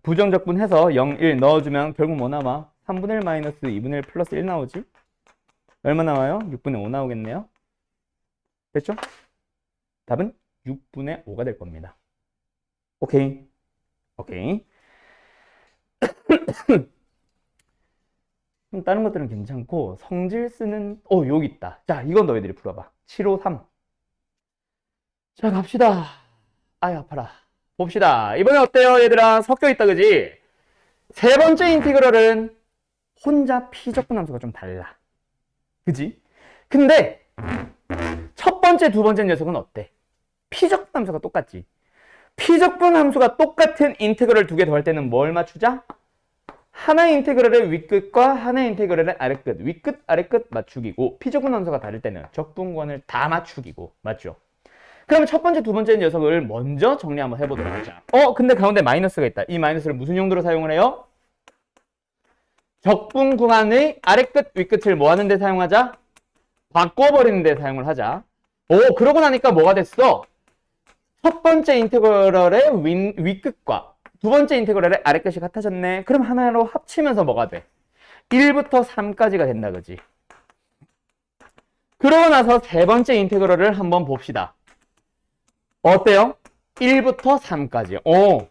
부정적분 해서 0, 1 넣어주면 결국 뭐 남아? 3분의 1 마이너스 2분의 1 플러스 1 나오지? 얼마 나와요? 6분의 5 나오겠네요. 됐죠? 답은 6분의 5가 될 겁니다. 오케이. 오케이. 다른 것들은 괜찮고 성질 쓰는 여기 있다. 자, 이건 너희들이 풀어봐. 753. 자, 갑시다. 아이 아파라. 봅시다. 이번에 어때요, 얘들아? 섞여 있다, 그지? 세 번째 인티그럴은 혼자 피적분 함수가 좀 달라. 그지? 근데 첫 번째, 두 번째 녀석은 어때? 피적분 함수가 똑같지. 피적분 함수가 똑같은 인테그럴 두 개 더할 때는 뭘 맞추자? 하나의 인테그럴의 윗끝과 하나의 인테그럴의 아래끝, 윗끝, 아래끝 맞추기고, 피적분 함수가 다를 때는 적분권을 다 맞추기고, 맞죠? 그러면 첫 번째, 두 번째 녀석을 먼저 정리 한번 해보도록 하자. 근데 가운데 마이너스가 있다. 이 마이너스를 무슨 용도로 사용을 해요? 적분 구간의 아래끝, 윗끝을 뭐 하는 데 사용하자? 바꿔버리는 데 사용을 하자. 그러고 나니까 뭐가 됐어? 첫 번째 인테그럴의 윗끝과 두 번째 인테그럴의 아래끝이 같아졌네. 그럼 하나로 합치면서 뭐가 돼? 1부터 3까지가 된다, 그지? 그러고 나서 세 번째 인테그럴을 한번 봅시다. 어때요? 1부터 3까지.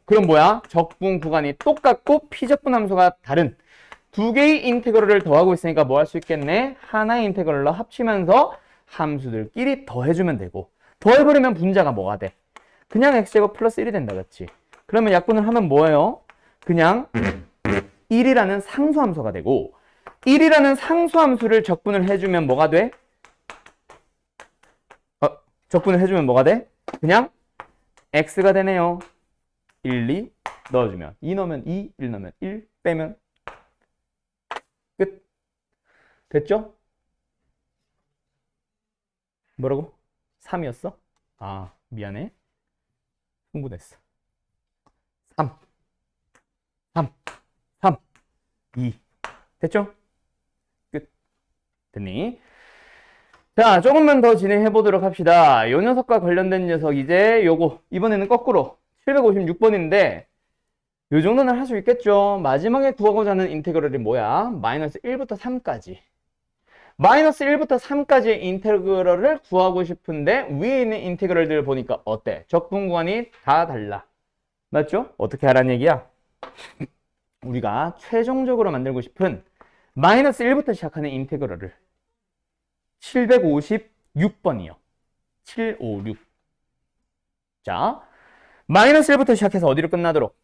그럼 뭐야? 적분 구간이 똑같고 피적분 함수가 다른 두 개의 인테그럴을 더하고 있으니까 뭐 할 수 있겠네? 하나의 인테그럴로 합치면서 함수들끼리 더해주면 되고, 더해버리면 분자가 뭐가 돼? 그냥 x제곱 플러스 1이 된다, 그치? 그러면 약분을 하면 뭐예요? 그냥 1이라는 상수함수가 되고 1이라는 상수함수를 적분을 해주면 뭐가 돼? 적분을 해주면 뭐가 돼? 그냥 x가 되네요. 1, 2 넣어주면 2 넣으면 2, 1 넣으면 1 빼면 끝. 됐죠? 뭐라고? 3이었어? 아, 미안해. 흥분했어. 3, 3, 3, 2. 됐죠? 끝. 됐니? 자, 조금만 더 진행해 보도록 합시다. 요 녀석과 관련된 녀석 이제 요거 이번에는 거꾸로 756번인데 요 정도는 할 수 있겠죠. 마지막에 구하고자 하는 인테그럴이 뭐야? 마이너스 1부터 3까지. 마이너스 1부터 3까지의 인테그럴을 구하고 싶은데 위에 있는 인테그럴들 보니까 어때? 적분 구간이 다 달라. 맞죠? 어떻게 하라는 얘기야? 우리가 최종적으로 만들고 싶은 마이너스 1부터 시작하는 인테그럴을 756번이요. 756. 자, 마이너스 1부터 시작해서 어디로 끝나도록?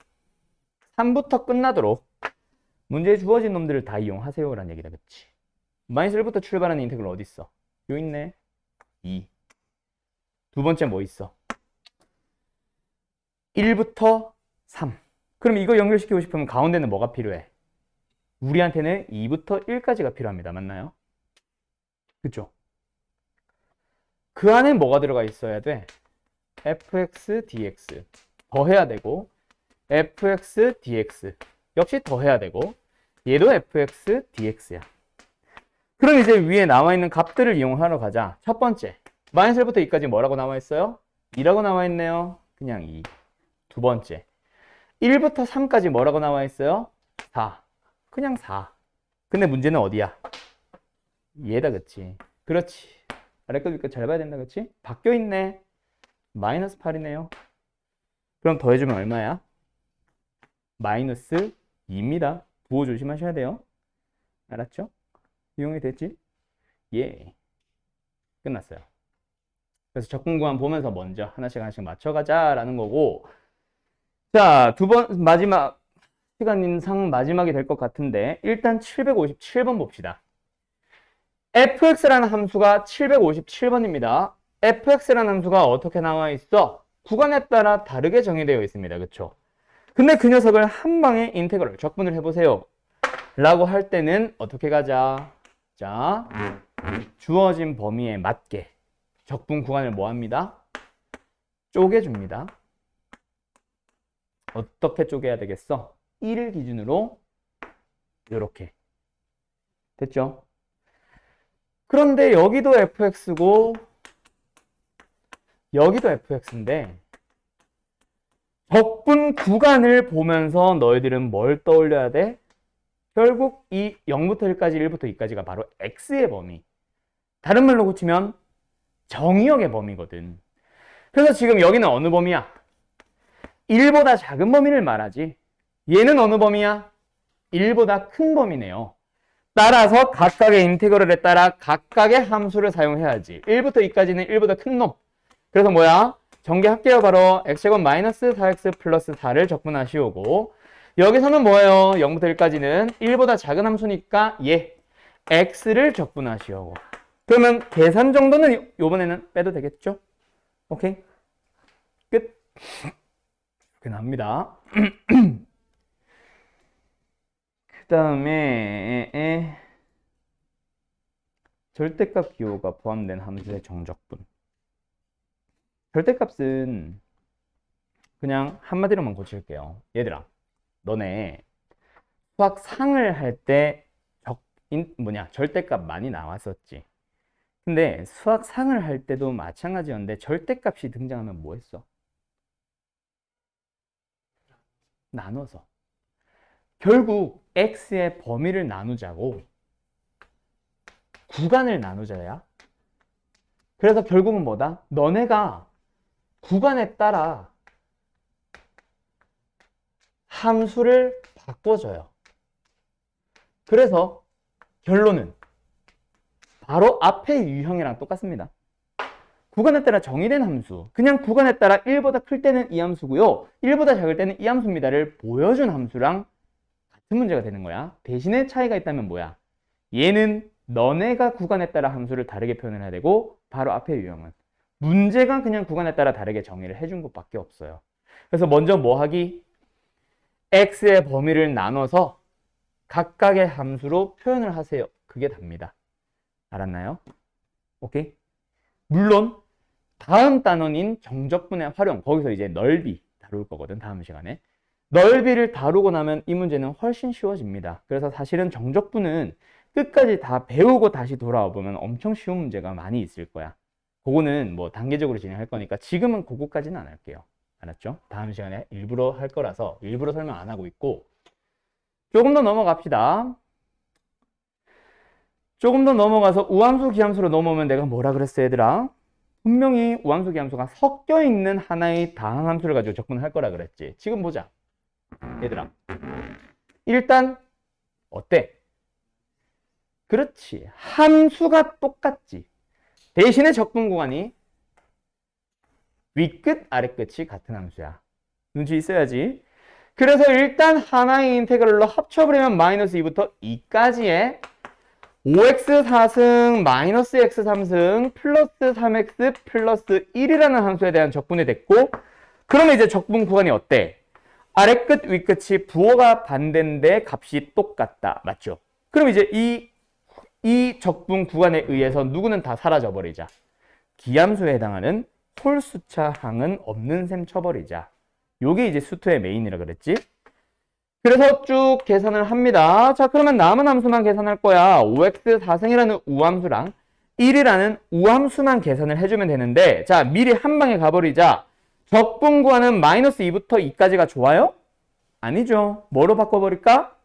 3부터 끝나도록 문제에 주어진 놈들을 다 이용하세요라는 얘기다, 그치? 마이너스 1부터 출발하는 인테그럴 어디 있어? 요 있네. 2. 두 번째 뭐 있어? 1부터 3. 그럼 이거 연결시키고 싶으면 가운데는 뭐가 필요해? 우리한테는 2부터 1까지가 필요합니다. 맞나요? 그쵸? 그 안에 뭐가 들어가 있어야 돼? fx, dx 더해야 되고 fx, dx 역시 더해야 되고 얘도 fx, dx야. 그럼 이제 위에 나와 있는 값들을 이용하러 가자. 첫 번째, 마이너스 1부터 2까지 뭐라고 나와 있어요? 2라고 나와 있네요. 그냥 2. 두 번째, 1부터 3까지 뭐라고 나와 있어요? 4. 그냥 4. 근데 문제는 어디야? 얘다, 그치? 그렇지. 아래 거 위 거 잘 봐야 된다, 그치? 바뀌어 있네. 마이너스 8이네요. 그럼 더해주면 얼마야? 마이너스 2입니다. 부호 조심하셔야 돼요. 알았죠? 이용이 됐지? 예. 끝났어요. 그래서 적분 구간 보면서 먼저 하나씩 하나씩 맞춰가자라는 거고. 자, 마지막 시간인상 마지막이 될 것 같은데 일단 757번 봅시다. fx라는 함수가 757번입니다. fx라는 함수가 어떻게 나와 있어? 구간에 따라 다르게 정의되어 있습니다. 그쵸? 근데 그 녀석을 한 방에 인테그럴 적분을 해보세요 라고 할 때는 어떻게 가자? 자, 주어진 범위에 맞게 적분 구간을 뭐 합니다? 쪼개줍니다. 어떻게 쪼개야 되겠어? 1을 기준으로 이렇게. 됐죠? 그런데 여기도 fx고 여기도 fx인데 적분 구간을 보면서 너희들은 뭘 떠올려야 돼? 결국 이 0부터 1까지 1부터 2까지가 바로 x의 범위. 다른 말로 고치면 정의역의 범위거든. 그래서 지금 여기는 어느 범위야? 1보다 작은 범위를 말하지. 얘는 어느 범위야? 1보다 큰 범위네요. 따라서 각각의 인테그럴에 따라 각각의 함수를 사용해야지. 1부터 2까지는 1보다 큰 놈. 그래서 뭐야? 전개할게요. 바로 x제곱 마이너스 4x 플러스 4를 적분하시오고 여기서는 뭐예요? 0부터 1까지는 1보다 작은 함수니까 얘 x를 적분하시오고 그러면 계산 정도는 요번에는 빼도 되겠죠? 오케이? 끝. 이렇게 나옵니다. 그 다음에 절대값 기호가 포함된 함수의 정적분. 절대값은 그냥 한마디로만 고칠게요. 얘들아, 너네 수학 상을 할 때 절대값 많이 나왔었지. 근데 수학 상을 할 때도 마찬가지였는데 절대값이 등장하면 뭐 했어? 나눠서. 결국 x의 범위를 나누자고 구간을 나누자야. 그래서 결국은 뭐다? 너네가 구간에 따라 함수를 바꿔줘요. 그래서 결론은 바로 앞의 유형이랑 똑같습니다. 구간에 따라 정의된 함수. 그냥 구간에 따라 1보다 클 때는 이 함수고요. 1보다 작을 때는 이 함수입니다를 보여준 함수랑 같은 문제가 되는 거야. 대신에 차이가 있다면 뭐야? 얘는 너네가 구간에 따라 함수를 다르게 표현을 해야 되고 바로 앞에 유형은 문제가 그냥 구간에 따라 다르게 정의를 해준 것밖에 없어요. 그래서 먼저 뭐 하기? x의 범위를 나눠서 각각의 함수로 표현을 하세요. 그게 답니다. 알았나요? 오케이? 물론 다음 단원인 정적분의 활용, 거기서 이제 넓이 다룰 거거든, 다음 시간에. 넓이를 다루고 나면 이 문제는 훨씬 쉬워집니다. 그래서 사실은 정적분은 끝까지 다 배우고 다시 돌아와 보면 엄청 쉬운 문제가 많이 있을 거야. 그거는 뭐 단계적으로 진행할 거니까 지금은 그거까지는 안 할게요. 알았죠? 다음 시간에 일부러 할 거라서 일부러 설명 안 하고 있고, 조금 더 넘어갑시다. 조금 더 넘어가서 우함수, 기함수로 넘어오면 내가 뭐라 그랬어, 얘들아? 분명히 우함수, 기함수가 섞여 있는 하나의 다항함수를 가지고 접근할 거라 그랬지. 지금 보자, 얘들아. 일단 어때? 그렇지. 함수가 똑같지. 대신에 적분 구간이 윗끝, 아랫끝이 같은 함수야. 눈치 있어야지. 그래서 일단 하나의 인테그럴로 합쳐버리면 마이너스 2부터 2까지의 5x 4승 마이너스 x 3승 플러스 3x 플러스 1이라는 함수에 대한 적분이 됐고, 그러면 이제 적분 구간이 어때? 아래끝 윗끝이 부호가 반대인데 값이 똑같다. 맞죠? 그럼 이제 이 적분 구간에 의해서 누구는 다 사라져 버리자. 기함수에 해당하는 홀수차 항은 없는 셈 쳐버리자. 요게 이제 수투의 메인이라 그랬지? 그래서 쭉 계산을 합니다. 자, 그러면 남은 함수만 계산할 거야. 5x 4승이라는 우함수랑 1이라는 우함수만 계산을 해주면 되는데, 자, 미리 한 방에 가버리자. 적분 구간은 마이너스 2부터 2까지가 좋아요? 아니죠. 뭐로 바꿔버릴까?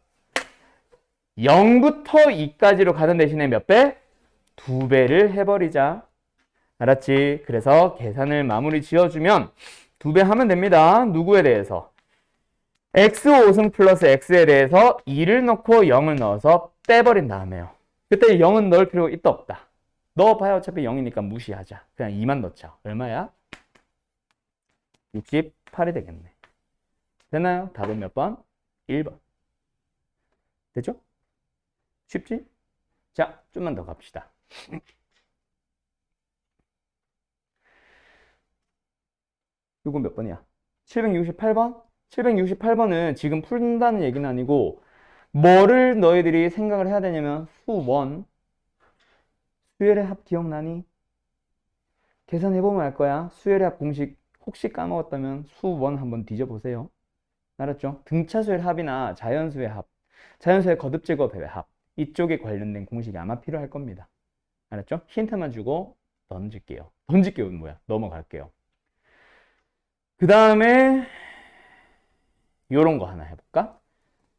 0부터 2까지로 가는 대신에 몇 배? 2배를 해버리자. 알았지? 그래서 계산을 마무리 지어주면 2배 하면 됩니다. 누구에 대해서? x 5승 플러스 x에 대해서 2를 넣고 0을 넣어서 빼버린 다음에요. 그때 0은 넣을 필요가 있다 없다? 넣어봐야 어차피 0이니까 무시하자. 그냥 2만 넣자. 얼마야? 68이 되겠네. 되나요? 답은 몇 번? 1번. 됐죠? 쉽지? 자, 좀만 더 갑시다. 이거 몇 번이야? 768번? 768번은 지금 푼다는 얘기는 아니고 뭐를 너희들이 생각을 해야 되냐면 수원 수열의 합 기억나니? 계산해보면 알 거야. 수열의 합 공식 혹시 까먹었다면 수원 한번 뒤져보세요. 알았죠? 등차수의 합이나 자연수의 합, 자연수의 거듭제곱의 합, 이쪽에 관련된 공식이 아마 필요할 겁니다. 알았죠? 힌트만 주고 던질게요. 던질게요 뭐야? 넘어갈게요. 그 다음에 요런 거 하나 해볼까?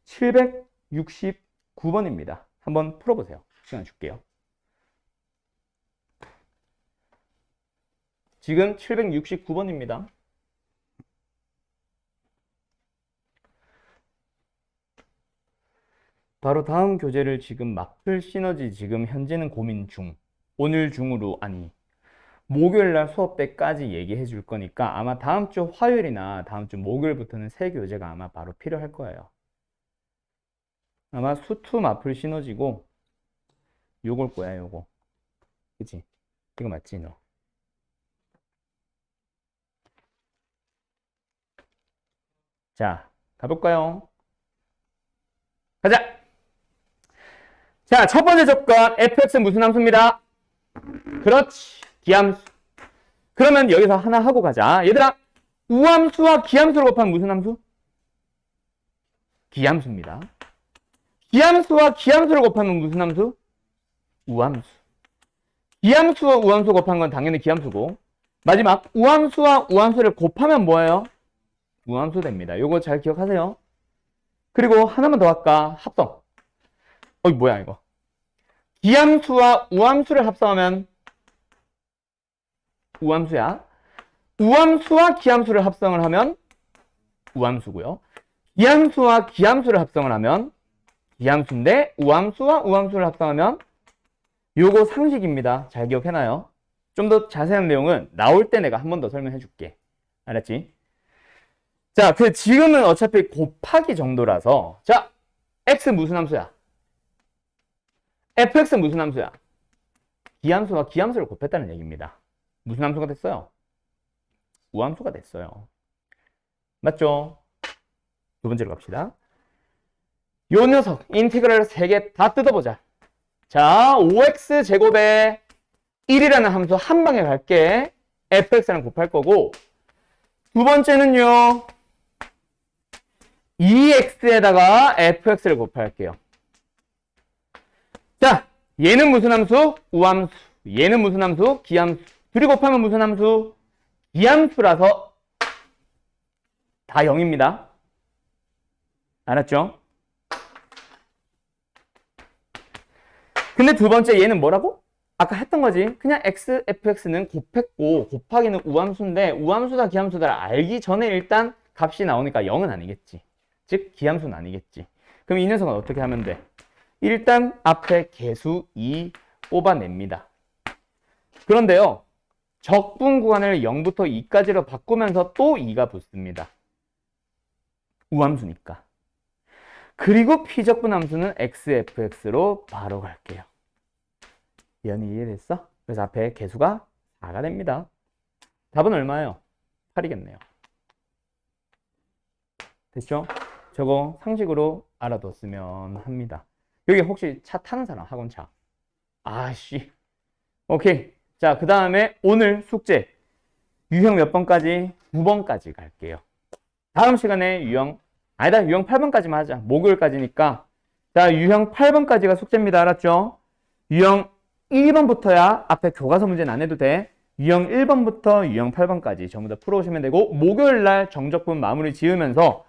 769번입니다. 한번 풀어보세요. 시간 줄게요. 지금 769번입니다. 바로 다음 교재를 지금 막풀 시너지 지금 현재는 고민 중. 오늘 중으로 아니 목요일날 수업 때까지 얘기해 줄 거니까 아마 다음 주 화요일이나 다음 주 목요일부터는 새 교재가 아마 바로 필요할 거예요. 아마 수투 마풀 시너지고 요걸 거야 요거. 그치? 이거 맞지 너? 자, 가볼까요? 가자! 자, 첫 번째 조건 fx 무슨 함수입니다? 그렇지, 기함수. 그러면 여기서 하나 하고 가자. 얘들아, 우함수와 기함수를 곱하면 무슨 함수? 기함수입니다. 기함수와 기함수를 곱하면 무슨 함수? 우함수. 기함수와 우함수 곱한 건 당연히 기함수고, 마지막 우함수와 우함수를 곱하면 뭐예요? 우함수 됩니다. 요거 잘 기억하세요. 그리고 하나만 더 할까? 합성. 어이 뭐야 이거? 기함수와 우함수를 합성하면 우함수야. 우함수와 기함수를 합성을 하면 우함수고요. 기함수와 기함수를 합성을 하면 기함수인데 우함수와 우함수를 합성하면 요거 상식입니다. 잘 기억해놔요. 좀 더 자세한 내용은 나올 때 내가 한 번 더 설명해 줄게. 알았지? 자, 지금은 어차피 곱하기 정도라서, 자, x 무슨 함수야? fx 무슨 함수야? 기함수와 기함수를 곱했다는 얘기입니다. 무슨 함수가 됐어요? 우함수가 됐어요. 맞죠? 두 번째로 갑시다. 요 녀석, 인티그랄 3개 다 뜯어보자. 자, 5x 제곱에 1이라는 함수 한 방에 갈게. fx랑 곱할 거고, 두 번째는요, 2x에다가 fx를 곱할게요. 자, 얘는 무슨 함수? 우함수. 얘는 무슨 함수? 기함수. 둘이 곱하면 무슨 함수? 기함수라서 다 0입니다. 알았죠? 근데 두 번째 얘는 뭐라고? 아까 했던 거지. 그냥 x, fx는 곱했고 곱하기는 우함수인데 우함수다 기함수다 알기 전에 일단 값이 나오니까 0은 아니겠지. 즉 기함수는 아니겠지. 그럼 이 녀석은 어떻게 하면 돼? 일단 앞에 개수 2 뽑아냅니다. 그런데요. 적분 구간을 0부터 2까지로 바꾸면서 또 2가 붙습니다. 우함수니까. 그리고 피적분 함수는 xfx로 바로 갈게요. 연이 이해됐어? 그래서 앞에 개수가 4가 됩니다. 답은 얼마예요? 8이겠네요. 됐죠? 저거 상식으로 알아뒀으면 합니다. 여기 혹시 차 타는 사람? 학원차? 아씨. 오케이. 자, 그 다음에 오늘 숙제. 유형 몇 번까지? 9번까지 갈게요. 다음 시간에 유형 8번까지만 하자. 목요일까지니까. 자, 유형 8번까지가 숙제입니다. 알았죠? 유형 1번부터야 앞에 교과서 문제는 안 해도 돼. 유형 1번부터 유형 8번까지 전부 다 풀어오시면 되고, 목요일날 정적분 마무리 지으면서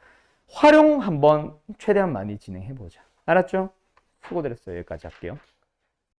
활용 한번 최대한 많이 진행해보자. 알았죠? 수고드렸어요. 여기까지 할게요.